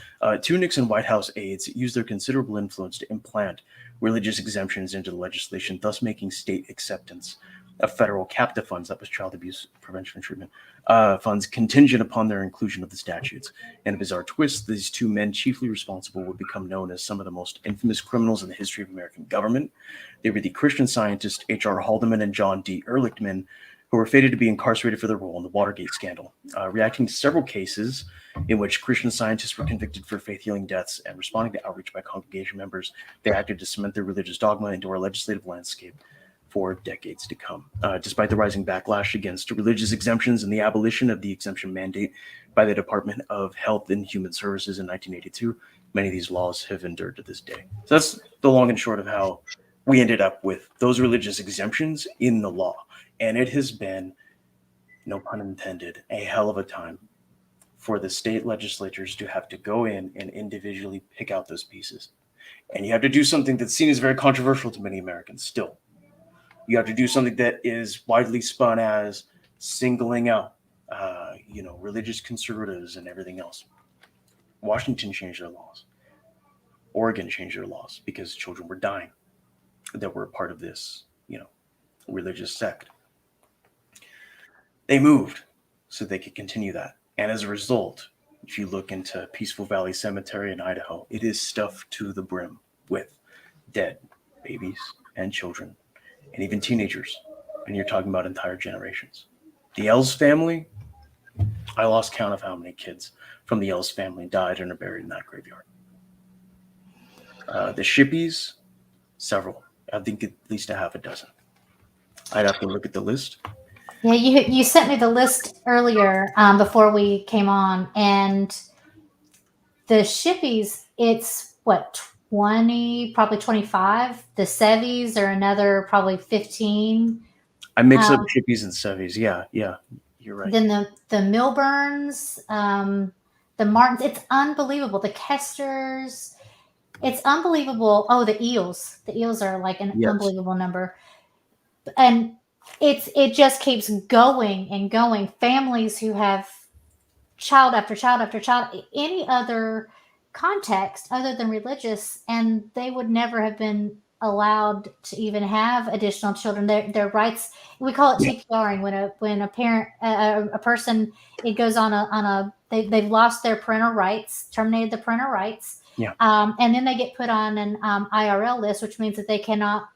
Two Nixon White House aides used their considerable influence to implant religious exemptions into the legislation, thus making state acceptance of federal captive funds, that was child abuse prevention and treatment funds, contingent upon their inclusion of the statutes. And a bizarre twist, these two men chiefly responsible would become known as some of the most infamous criminals in the history of American government. They were the Christian scientists H.R. Haldeman and John D. Ehrlichman, who were fated to be incarcerated for their role in the Watergate scandal. Reacting to several cases in which Christian scientists were convicted for faith-healing deaths and responding to outreach by congregation members, they acted to cement their religious dogma into our legislative landscape for decades to come. Despite the rising backlash against religious exemptions and the abolition of the exemption mandate by the Department of Health and Human Services in 1982, many of these laws have endured to this day. So that's the long and short of how we ended up with those religious exemptions in the law. And it has been, no pun intended, a hell of a time for the state legislatures to have to go in and individually pick out those pieces. And you have to do something that's seen as very controversial to many Americans still. You have to do something that is widely spun as singling out, religious conservatives and everything else. Washington changed their laws. Oregon changed their laws because children were dying that were a part of this, religious sect. They moved so they could continue that. And as a result, if you look into Peaceful Valley Cemetery in Idaho, it is stuffed to the brim with dead babies and children and even teenagers. And you're talking about entire generations. The Els family, I lost count of how many kids from the Els family died and are buried in that graveyard. The Shippies, several. I think at least a half a dozen. I'd have to look at the list. Yeah, you sent me the list earlier before we came on, and the Shippies, it's what, 20, probably 25. The Sevies are another probably 15. I mix up Shippies and Sevies. Yeah, you're right. Then the Milburns, the Martins, it's unbelievable. The Kesters, it's unbelievable. Oh, the Eels. The Eels are like an unbelievable number. And it just keeps going and going. Families who have child after child after child, any other context other than religious, and they would never have been allowed to even have additional children. Their rights, we call it TPRing, when a parent, a person, it goes on they've lost their parental rights, terminated the parental rights, and then they get put on an IRL list, which means that they cannot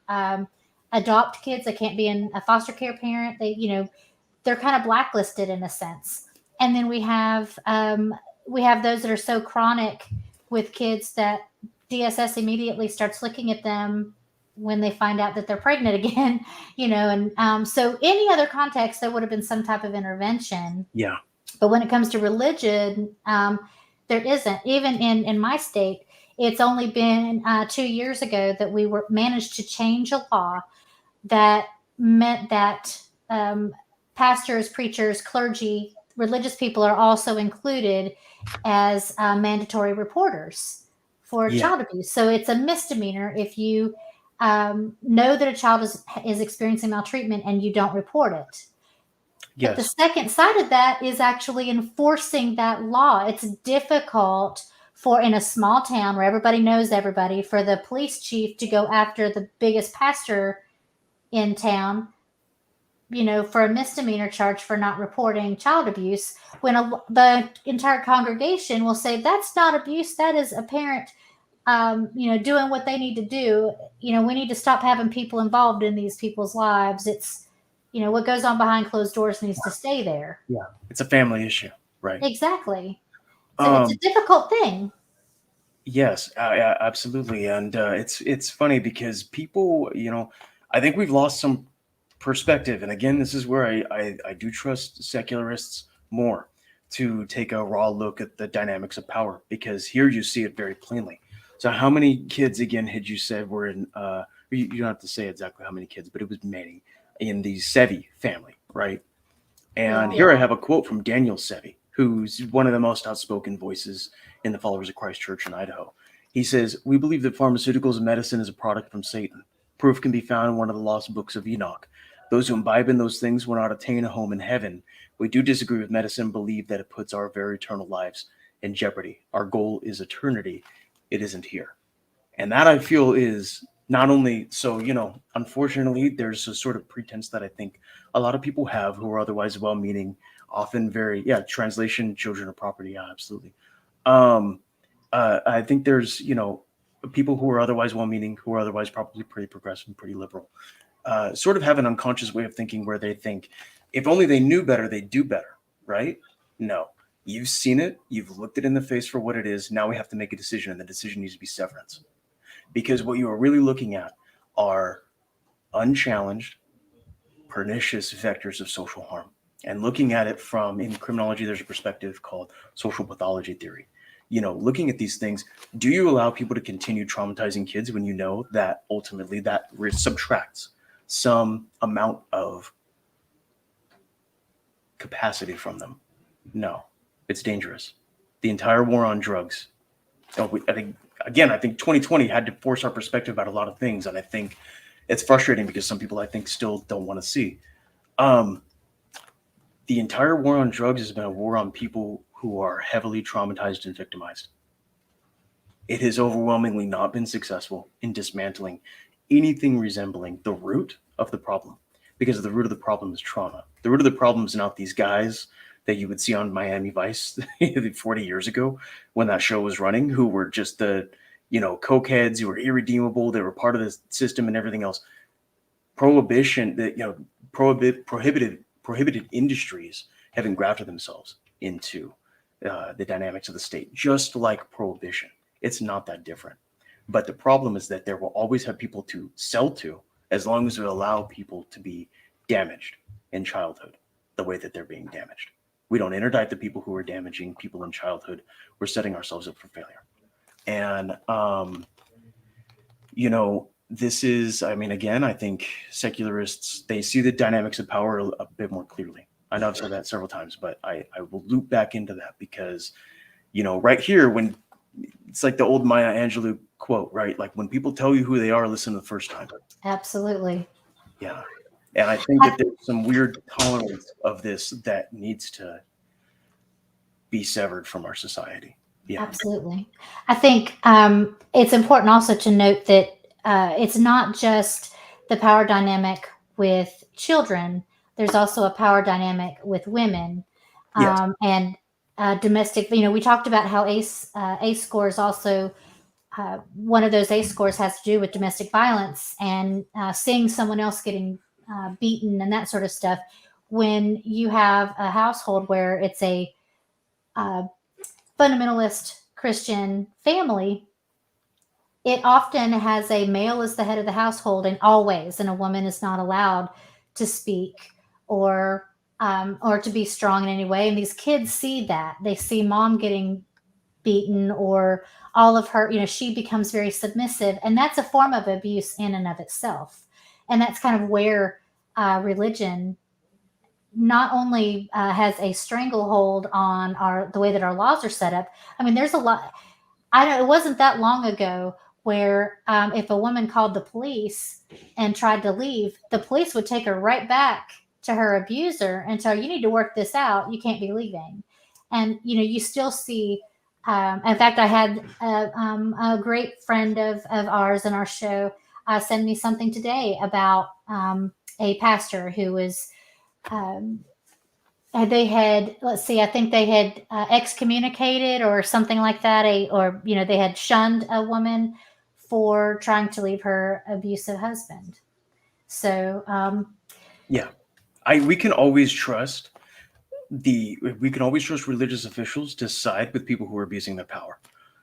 adopt kids. They can't be a foster care parent. They're kind of blacklisted in a sense. And then we have those that are so chronic with kids that DSS immediately starts looking at them when they find out that they're pregnant again, and so any other context, there would have been some type of intervention. Yeah. But when it comes to religion, there isn't. Even in my state, it's only been 2 years ago that we managed to change a law that meant that pastors, preachers, clergy, religious people are also included as mandatory reporters for child abuse. So it's a misdemeanor if you know that a child is experiencing maltreatment and you don't report it. But the Yes. second side of that is actually enforcing that law. It's difficult for in a small town where everybody knows everybody for the police chief to go after the biggest pastor in town, for a misdemeanor charge for not reporting child abuse, when the entire congregation will say that's not abuse, that is a parent, doing what they need to do. We need to stop having people involved in these people's lives. It's, what goes on behind closed doors needs to stay there. Yeah. It's a family issue, right? Exactly. So it's a Um, difficult thing. yes, yeah, absolutely. And it's funny because people, I think we've lost some perspective. And again, this is where I do trust secularists more to take a raw look at the dynamics of power, because here you see it very plainly. So how many kids again had you said were in you don't have to say exactly how many kids, but it was many in the Sevi family, right? And Yeah. here I have a quote from Daniel Sevi, who's one of the most outspoken voices in the Followers of Christ Church in Idaho. He says, "We believe that pharmaceuticals and medicine is a product from Satan. Proof can be found in one of the lost books of Enoch. Those who imbibe in those things will not attain a home in heaven. We do disagree with medicine, believe that it puts our very eternal lives in jeopardy. Our goal is eternity. It isn't here." And that I feel is not only so, unfortunately, there's a sort of pretense that I think a lot of people have who are otherwise well meaning, often very, yeah, translation, children of property. Yeah, absolutely. Um, I think there's, people who are otherwise well meaning, who are otherwise probably pretty progressive and pretty liberal, sort of have an unconscious way of thinking where they think if only they knew better, they'd do better, right? No. You've seen it, you've looked it in the face for what it is. Now we have to make a decision, and the decision needs to be severance, because what you are really looking at are unchallenged, pernicious vectors of social harm. And looking at it from, in criminology, there's a perspective called social pathology theory. Looking at these things, do you allow people to continue traumatizing kids when you know that ultimately that subtracts some amount of capacity from them? No, it's dangerous. The entire war on drugs. I think 2020 had to force our perspective about a lot of things, and I think it's frustrating because some people I think still don't want to see. Um, the entire war on drugs has been a war on people who are heavily traumatized and victimized. It has overwhelmingly not been successful in dismantling anything resembling the root of the problem, because the root of the problem is trauma. The root of the problem is not these guys that you would see on Miami Vice 40 years ago when that show was running, who were just the, cokeheads who were irredeemable. They were part of the system and everything else. Prohibition, prohibited industries have engrafted themselves into the dynamics of the state, just like prohibition. It's not that different. But the problem is that there will always have people to sell to, as long as we allow people to be damaged in childhood the way that they're being damaged. We don't interdict the people who are damaging people in childhood. We're setting ourselves up for failure. And, this is, again, I think secularists, they see the dynamics of power a bit more clearly. I know I've said that several times, but I will loop back into that because, right here, when it's like the old Maya Angelou quote, right? Like when people tell you who they are, listen the first time. Absolutely. Yeah. And I think that there's some weird tolerance of this that needs to be severed from our society. Yeah. Absolutely. I think it's important also to note that it's not just the power dynamic with children. There's also a power dynamic with women, Yes. and domestic. We talked about how ACE scores also. One of those ACE scores has to do with domestic violence and seeing someone else getting beaten and that sort of stuff. When you have a household where it's a uh, fundamentalist Christian family, it often has a male as the head of the household, and always, and a woman is not allowed to speak or to be strong in any way. And these kids see that. They see mom getting beaten, or all of her, she becomes very submissive, and that's a form of abuse in and of itself. And that's kind of where religion not only has a stranglehold on the way that our laws are set up. There's a lot. I know it wasn't that long ago where if a woman called the police and tried to leave, the police would take her right back to her abuser and tell her, you need to work this out. You can't be leaving. And, you still see, in fact, I had a great friend of ours in our show send me something today about a pastor who was, they had, let's see, I think they had excommunicated or something like that, they had shunned a woman for trying to leave her abusive husband. So, Yeah, we can always trust religious officials to side with people who are abusing their power,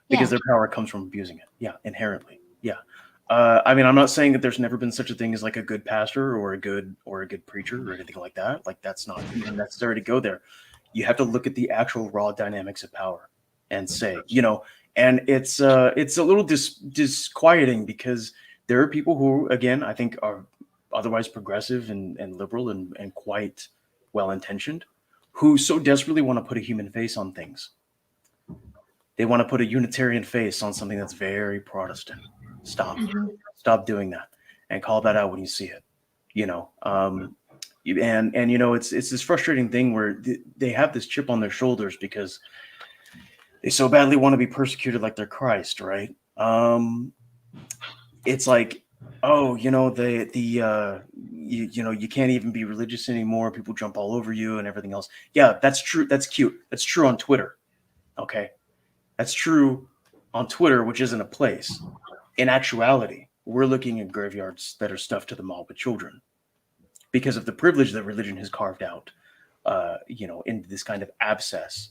because their power comes from abusing it. Yeah, inherently. Yeah. I mean, I'm not saying that there's never been such a thing as like a good pastor or a good preacher or anything like that. Like, that's not even necessary to go there. You have to look at the actual raw dynamics of power and say, and it's a little disquieting, because there are people who, again, I think are otherwise progressive and liberal and quite well-intentioned, who so desperately want to put a human face on things. They want to put a Unitarian face on something that's very Protestant. Stop doing that, and call that out when you see it. It's this frustrating thing where they have this chip on their shoulders because they so badly want to be persecuted like they're Christ, right? It's like, oh, you can't even be religious anymore. People jump all over you and everything else. Yeah, that's true. That's cute. That's true on Twitter. Okay. That's true on Twitter, which isn't a place. In actuality, we're looking at graveyards that are stuffed to the mall with children because of the privilege that religion has carved out, into this kind of abscess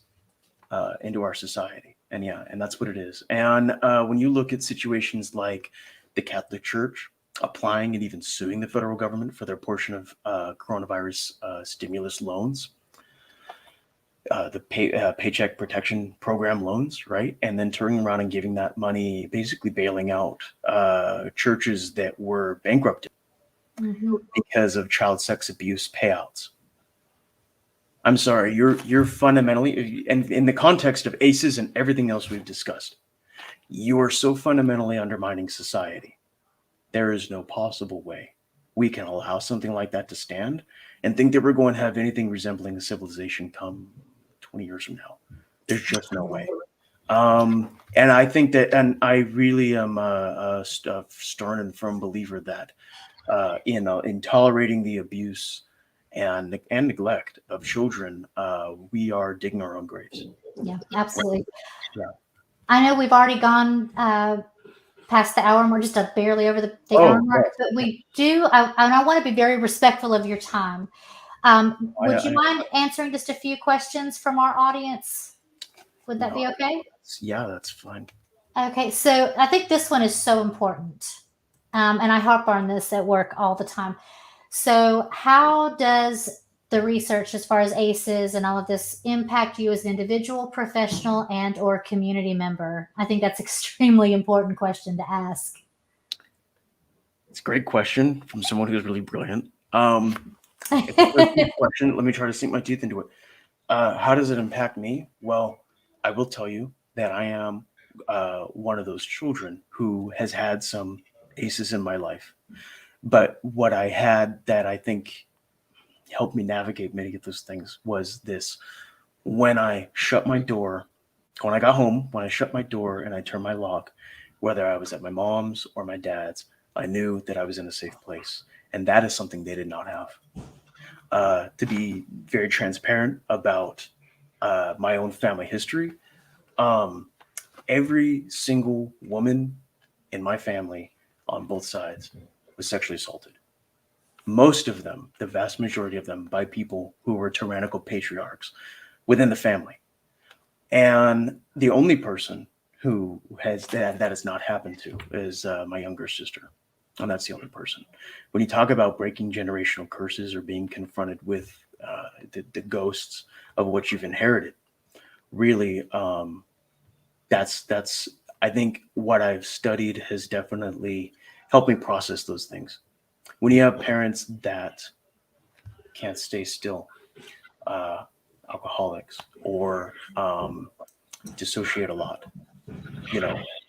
into our society. And that's what it is. And when you look at situations like the Catholic Church applying and even suing the federal government for their portion of coronavirus stimulus loans, the Paycheck Protection Program loans, right? And then turning around and giving that money, basically bailing out churches that were bankrupted because of child sex abuse payouts. I'm sorry, you're fundamentally, and in the context of ACEs and everything else we've discussed, you are so fundamentally undermining society. There is no possible way we can allow something like that to stand and think that we're going to have anything resembling a civilization come 20 years from now. There's just no way. And I think that, and I really am a stern and firm believer that in tolerating the abuse and neglect of children, we are digging our own graves. Yeah, absolutely. Yeah. I know we've already gone past the hour, and we're just barely over the hour mark, but we do, and I want to be very respectful of your time. Would you mind answering just a few questions from our audience? Would that be okay? Yeah, that's fine. Okay, so I think this one is so important, and I harp on this at work all the time. So how does the research as far as ACEs and all of this impact you as an individual, professional, and or community member? I think that's an extremely important question to ask. It's a great question from someone who's really brilliant. It's a good question. Let me try to sink my teeth into it. How does it impact me? Well, I will tell you that I am one of those children who has had some ACEs in my life. But what I had that I think helped me navigate many of those things was this. When I shut my door, when I got home, when I shut my door and I turned my lock, whether I was at my mom's or my dad's, I knew that I was in a safe place. And that is something they did not have. To be very transparent about my own family history, every single woman in my family on both sides was sexually assaulted. Most of them, the vast majority of them, by people who were tyrannical patriarchs within the family. And the only person who has that has not happened to is my younger sister. And that's the only person. When you talk about breaking generational curses or being confronted with the ghosts of what you've inherited, really, that's I think what I've studied has definitely helped me process those things. When you have parents that can't stay still, alcoholics, or dissociate a lot,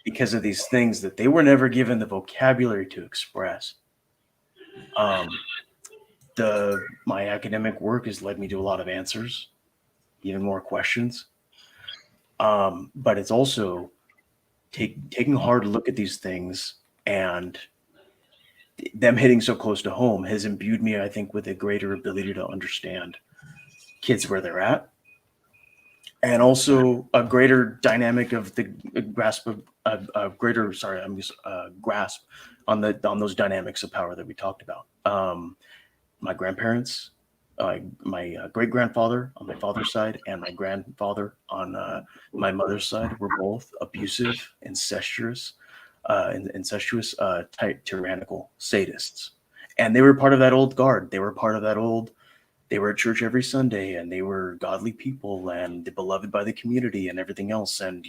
because of these things that they were never given the vocabulary to express. My academic work has led me to a lot of answers, even more questions. But it's also taking a hard look at these things, and them hitting so close to home has imbued me, I think, with a greater ability to understand kids where they're at, and also a greater dynamic of the grasp of grasp on those dynamics of power that we talked about. My grandparents, my great grandfather on my father's side and my grandfather on my mother's side were both abusive, incestuous, tyrannical sadists, and they were part of that old guard. They were part of that old. They were at church every Sunday, and they were godly people and beloved by the community and everything else. And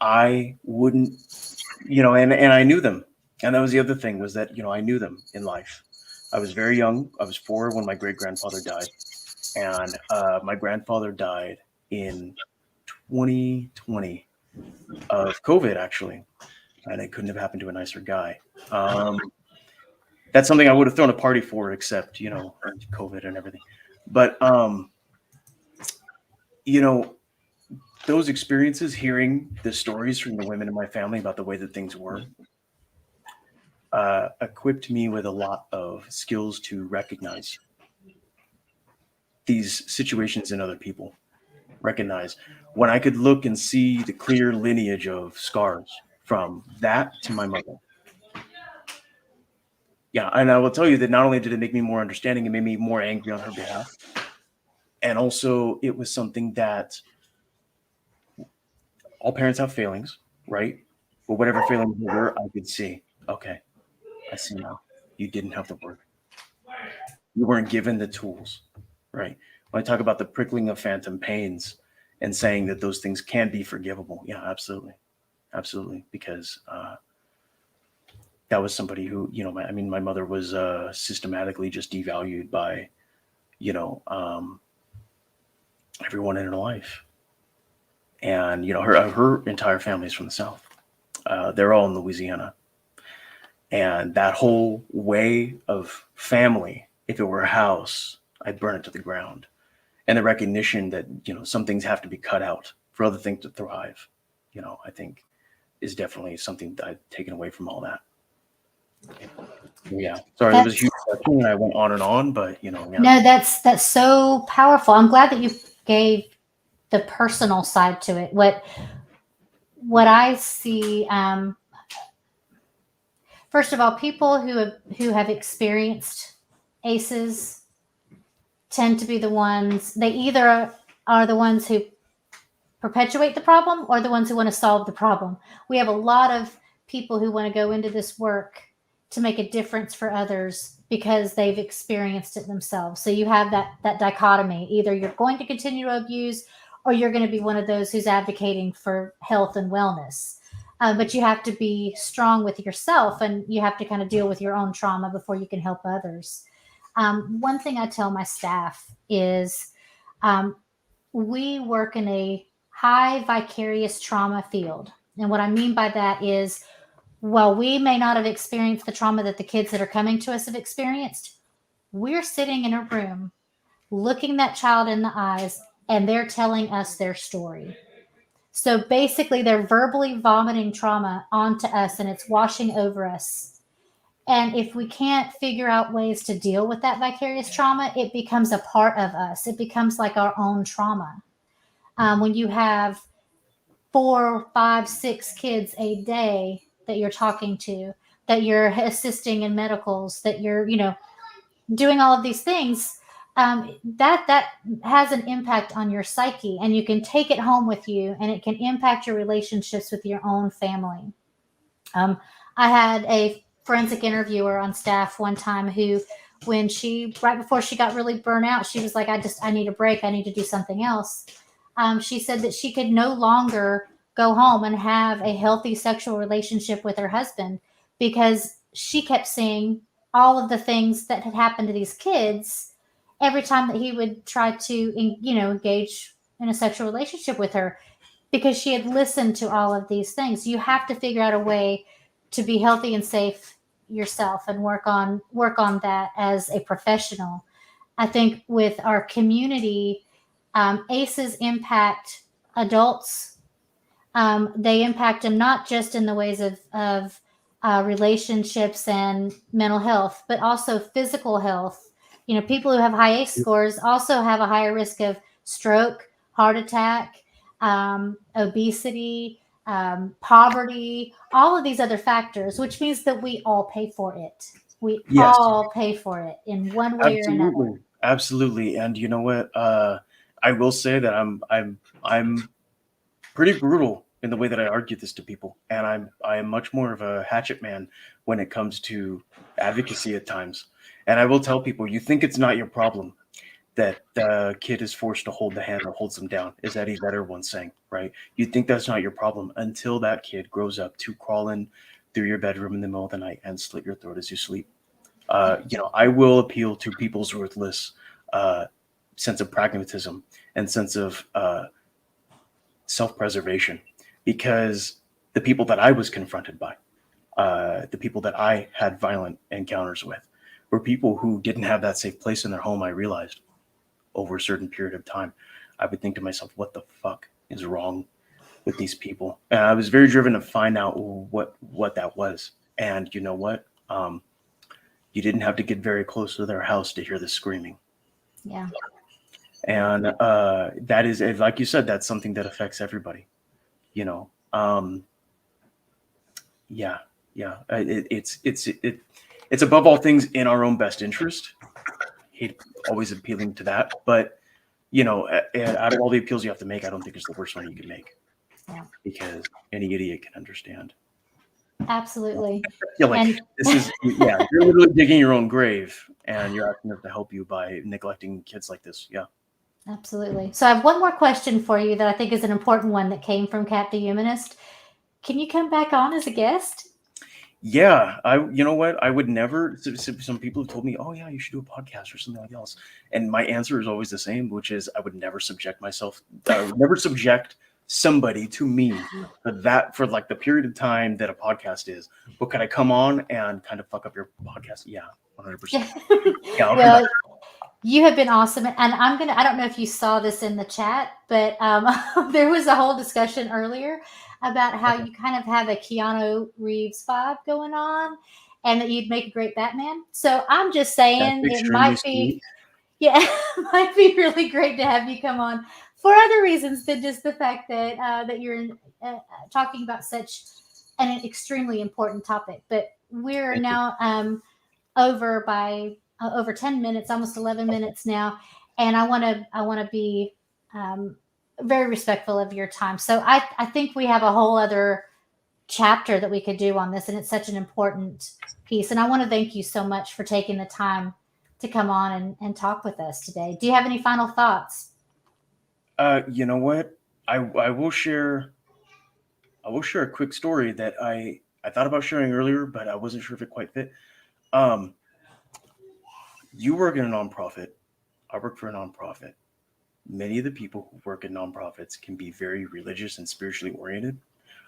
I wouldn't, and I knew them. And that was the other thing, was that I knew them in life. I was very young. I was 4 when my great grandfather died, and my grandfather died in 2020 of COVID, actually, and it couldn't have happened to a nicer guy. That's something I would have thrown a party for, except COVID and everything. But those experiences, hearing the stories from the women in my family about the way that things were, equipped me with a lot of skills to recognize these situations in other people. Recognize when I could look and see the clear lineage of scars from that to my mother. Yeah, and I will tell you that not only did it make me more understanding, it made me more angry on her behalf. And also, it was something that all parents have failings, right? But whatever failings there were, I could see. Okay, I see now. You didn't have the work. You weren't given the tools, right? When I talk about the prickling of phantom pains and saying that those things can be forgivable, yeah, absolutely. Absolutely. Because that was somebody who, my mother was systematically just devalued by, everyone in her life. And, her entire family is from the South. They're all in Louisiana. And that whole way of family, if it were a house, I'd burn it to the ground. And the recognition that, some things have to be cut out for other things to thrive, I think is definitely something that I've taken away from all that. Yeah. Sorry, that was a huge question and I went on and on, but yeah. No, that's so powerful. I'm glad that you gave the personal side to it. What I see, first of all, people who have experienced ACEs tend to be the ones, they either are the ones who perpetuate the problem or the ones who want to solve the problem. We have a lot of people who want to go into this work to make a difference for others because they've experienced it themselves. So you have that dichotomy. Either you're going to continue to abuse or you're going to be one of those who's advocating for health and wellness. But you have to be strong with yourself, and you have to kind of deal with your own trauma before you can help others. One thing I tell my staff is we work in a high vicarious trauma field. And what I mean by that is, while we may not have experienced the trauma that the kids that are coming to us have experienced, we're sitting in a room looking that child in the eyes, and they're telling us their story. So basically, they're verbally vomiting trauma onto us, and it's washing over us. And if we can't figure out ways to deal with that vicarious trauma, it becomes a part of us. It becomes like our own trauma. When you have 4, 5, 6 kids a day that you're talking to, that you're assisting in medicals, that you're, doing all of these things, that has an impact on your psyche, and you can take it home with you, and it can impact your relationships with your own family. I had a forensic interviewer on staff one time who, right before she got really burnt out, she was like, I need a break. I need to do something else. She said that she could no longer go home and have a healthy sexual relationship with her husband because she kept seeing all of the things that had happened to these kids every time that he would try to, engage in a sexual relationship with her. because she had listened to all of these things. You have to figure out a way to be healthy and safe yourself and work on that as a professional. I think with our community, ACEs impact adults. They impact them not just in the ways of relationships and mental health, but also physical health. You know, people who have high ACE scores also have a higher risk of stroke, heart attack, obesity, poverty, all of these other factors, which means that we all pay for it. We Yes, all pay for it in one way or another. absolutely. And you know what? I will say that I'm pretty brutal in the way that I argue this to people, and I am much more of a hatchet man when it comes to advocacy at times. And I will tell people, you think it's not your problem that the kid is forced to hold the hand or holds them down, as Eddie Vedder once sang, right? You think that's not your problem until that kid grows up to crawl in through your bedroom in the middle of the night and slit your throat as you sleep. I will appeal to people's ruthless sense of pragmatism and sense of self-preservation, because the people that I was confronted by, the people that I had violent encounters with, were people who didn't have that safe place in their home. I realized over a certain period of time, I would think to myself, what the fuck is wrong with these people? And I was very driven to find out what that was. And you know what? You didn't have to get very close to their house to hear the screaming. Yeah. And that is, like you said, that's something that affects everybody. You know, it's above all things in our own best interest. Hate always appealing to that, but you know, out of all the appeals you have to make, I don't think it's the worst one you can make. Yeah. Because any idiot can understand. Absolutely. Yeah, like And this is you're literally digging your own grave, and you're asking us to help you by neglecting kids like this. Yeah. absolutely. So I have one more question for you that I think is an important one that came from Cat the Humanist. Can you come back on as a guest? Yeah, you know what? I would never. Some people have told me, "Oh yeah, you should do a podcast or something like else," and my answer is always the same, which is I would never subject myself. I would never subject somebody to me for like the period of time that a podcast is. But could I come on and kind of fuck up your podcast? Yeah, 100%. Yeah, I'll come Well, back. you have been awesome. And I don't know if you saw this in the chat, but there was a whole discussion earlier about how you kind of have a Keanu Reeves vibe going on and that you'd make a great Batman. So I'm just That's saying it extremely might be, sweet. yeah, it might be really great to have you come on for other reasons than just the fact that that you're talking about such an extremely important topic. But we're Thank you. now over by over 10 minutes, almost 11 minutes now, and I want to be very respectful of your time. So I think we have a whole other chapter that we could do on this, and it's such an important piece. And I want to thank you so much for taking the time to come on and talk with us today. Do you have any final thoughts? You know what? I will share. I will share a quick story that I thought about sharing earlier, but I wasn't sure if it quite fit. You work in a nonprofit. I work for a nonprofit. Many of the people who work in nonprofits can be very religious and spiritually oriented.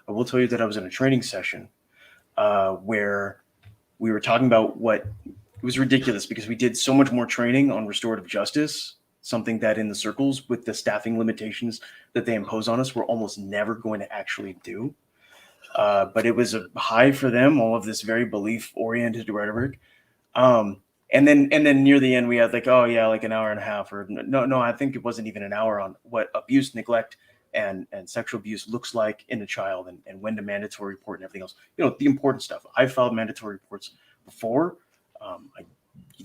I will tell you that I was in a training session where we were talking about what it was ridiculous because we did so much more training on restorative justice, something that in the circles with the staffing limitations that they impose on us, we're almost never going to actually do. But it was a high for them, all of this very belief-oriented rhetoric. And then near the end, we had like, oh yeah, like an hour and a half, or no, I think it wasn't even an hour on what abuse, neglect, and sexual abuse looks like in a child, and when to mandatory report and everything else. You know, the important stuff. I've filed mandatory reports before.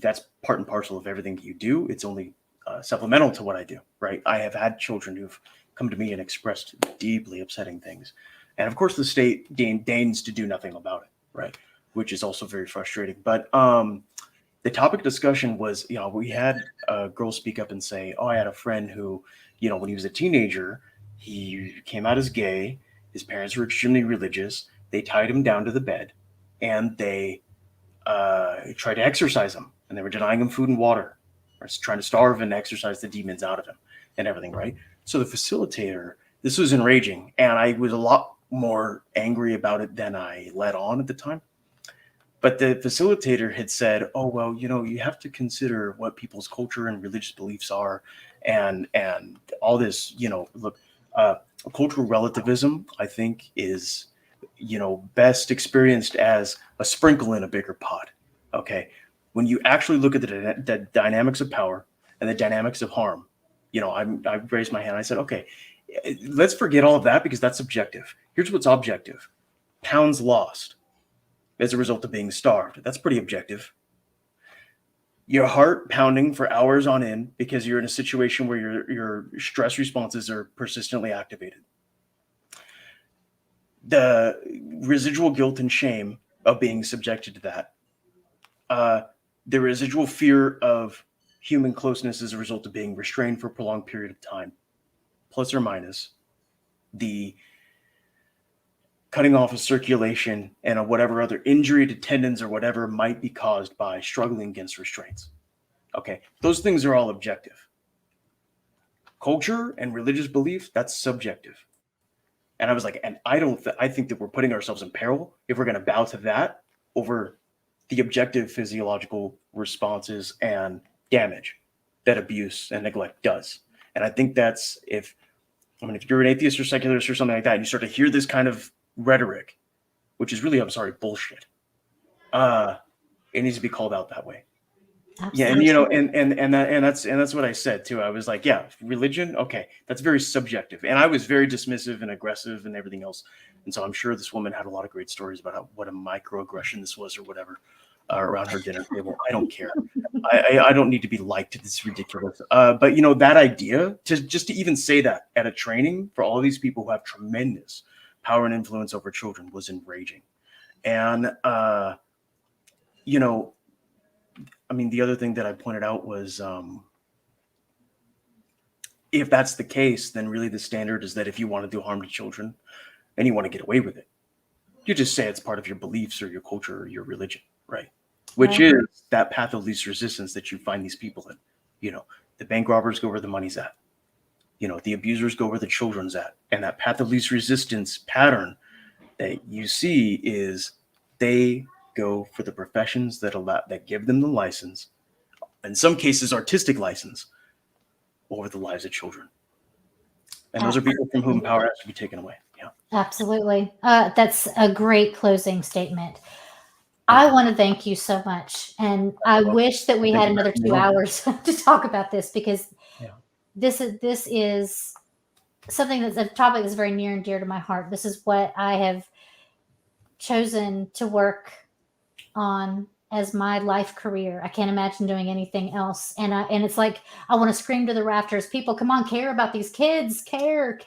That's part and parcel of everything that you do. It's only supplemental to what I do, right? I have had children who've come to me and expressed deeply upsetting things. And of course, the state deigns to do nothing about it, right? Which is also very frustrating. But the topic of discussion was, you know, we had a girl speak up and say, oh, I had a friend who, you know, when he was a teenager, he came out as gay. His parents were extremely religious. They tied him down to the bed and they tried to exorcise him. And they were denying him food and water, or trying to starve and exorcise the demons out of him and everything, right? So the facilitator This was enraging, and I was a lot more angry about it than I let on at the time. But the facilitator had said, "Oh well, you have to consider what people's culture and religious beliefs are, and all this. Look, cultural relativism, I think, is best experienced as a sprinkle in a bigger pot. Okay, when you actually look at the dynamics of power and the dynamics of harm, I raised my hand. I said, okay, let's forget all of that because that's subjective. Here's what's objective: pounds lost as a result of being starved. That's pretty objective. Your heart pounding for hours on end because you're in a situation where your stress responses are persistently activated. The residual guilt and shame of being subjected to that. The residual fear of human closeness as a result of being restrained for a prolonged period of time, plus or minus the cutting off of circulation and of whatever other injury to tendons or whatever might be caused by struggling against restraints. Okay, those things are all objective. Culture and religious belief, that's subjective. And I was like, and I think that we're putting ourselves in peril if we're going to bow to that over the objective physiological responses and damage that abuse and neglect does. And I think that's if you're an atheist or secularist or something like that, and you start to hear this kind of rhetoric, which is really, I'm sorry, bullshit. It needs to be called out that way. Absolutely. Yeah, and that's what I said too. I was like, yeah, religion, okay, that's very subjective. And I was very dismissive and aggressive and everything else. And so I'm sure this woman had a lot of great stories about what a microaggression this was or whatever around her dinner table. I don't care. I don't need to be liked. It's ridiculous. But that idea to even say that at a training for all of these people who have tremendous power and influence over children was enraging. And the other thing that I pointed out was if that's the case, then really the standard is that if you want to do harm to children and you want to get away with it, you just say it's part of your beliefs or your culture or your religion, right? Which is that path of least resistance that you find these people in. The bank robbers go where the money's at. The abusers go where the children's at. And that path of least resistance pattern that you see is they go for the professions that give them the license, in some cases artistic license, over the lives of children. And those are people from whom power has to be taken away. Yeah, absolutely. That's a great closing statement. I want to thank you so much, and I wish that we had another 2 hours to talk about this because this is something that's a topic that's very near and dear to my heart. This is what I have chosen to work on as my life career. I can't imagine doing anything else. And it's like, I want to scream to the rafters, people, come on, care about these kids, care.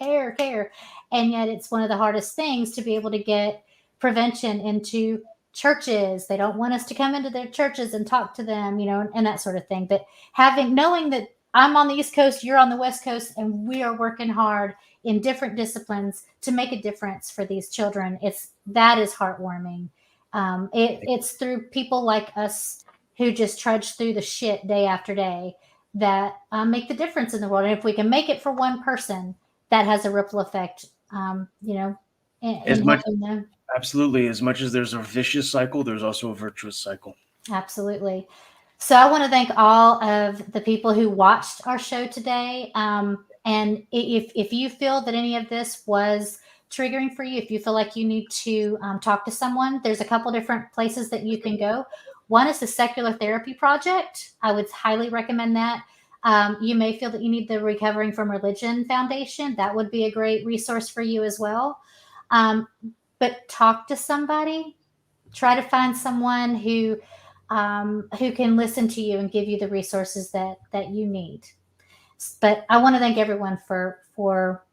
And yet it's one of the hardest things to be able to get prevention into churches. They don't want us to come into their churches and talk to them, and that sort of thing. But knowing that I'm on the East Coast, you're on the West Coast, and we are working hard in different disciplines to make a difference for these children. That is heartwarming. It's through people like us who just trudge through the shit day after day that make the difference in the world. And if we can make it for one person, that has a ripple effect, Absolutely. As much as there's a vicious cycle, there's also a virtuous cycle. Absolutely. So I want to thank all of the people who watched our show today. And if you feel that any of this was triggering for you, if you feel like you need to talk to someone, there's a couple different places that you can go. One is the Secular Therapy Project. I would highly recommend that. You may feel that you need the Recovering from Religion Foundation. That would be a great resource for you as well. But talk to somebody. Try to find someone who can listen to you and give you the resources that you need. But I want to thank everyone for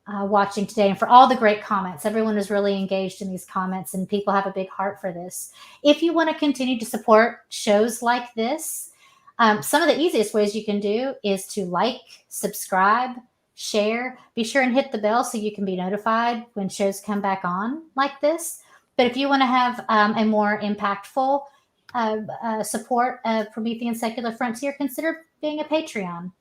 watching today and for all the great comments. Everyone is really engaged in these comments, and people have a big heart for this. If you want to continue to support shows like this, some of the easiest ways you can do is to like, subscribe, share. Be sure and hit the bell so you can be notified when shows come back on like this. But if you want to have a more impactful support of Promethean Secular Frontier, consider being a Patreon.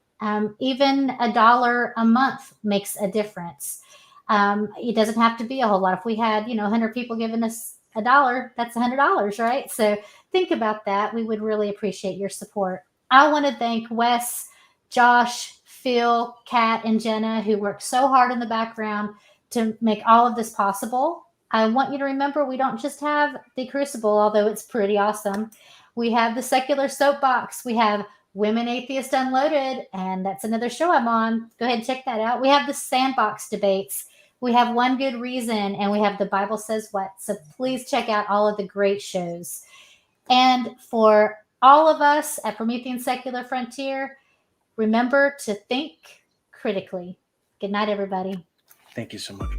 Even $1 a month makes a difference. It doesn't have to be a whole lot. If we had, 100 people giving us $1, that's $100, right? So think about that. We would really appreciate your support. I want to thank Wes, Josh, Phil, Kat, and Jena, who worked so hard in the background to make all of this possible. I want you to remember we don't just have the Crucible, although it's pretty awesome. We have the Secular Soapbox. We have Women Atheist Unloaded, and that's another show I'm on. Go ahead and check that out. We have the Sandbox Debates. We have One Good Reason, and we have The Bible Says What. So please check out all of the great shows. And for all of us at Promethean Secular Frontier, remember to think critically. Good night, everybody. Thank you so much.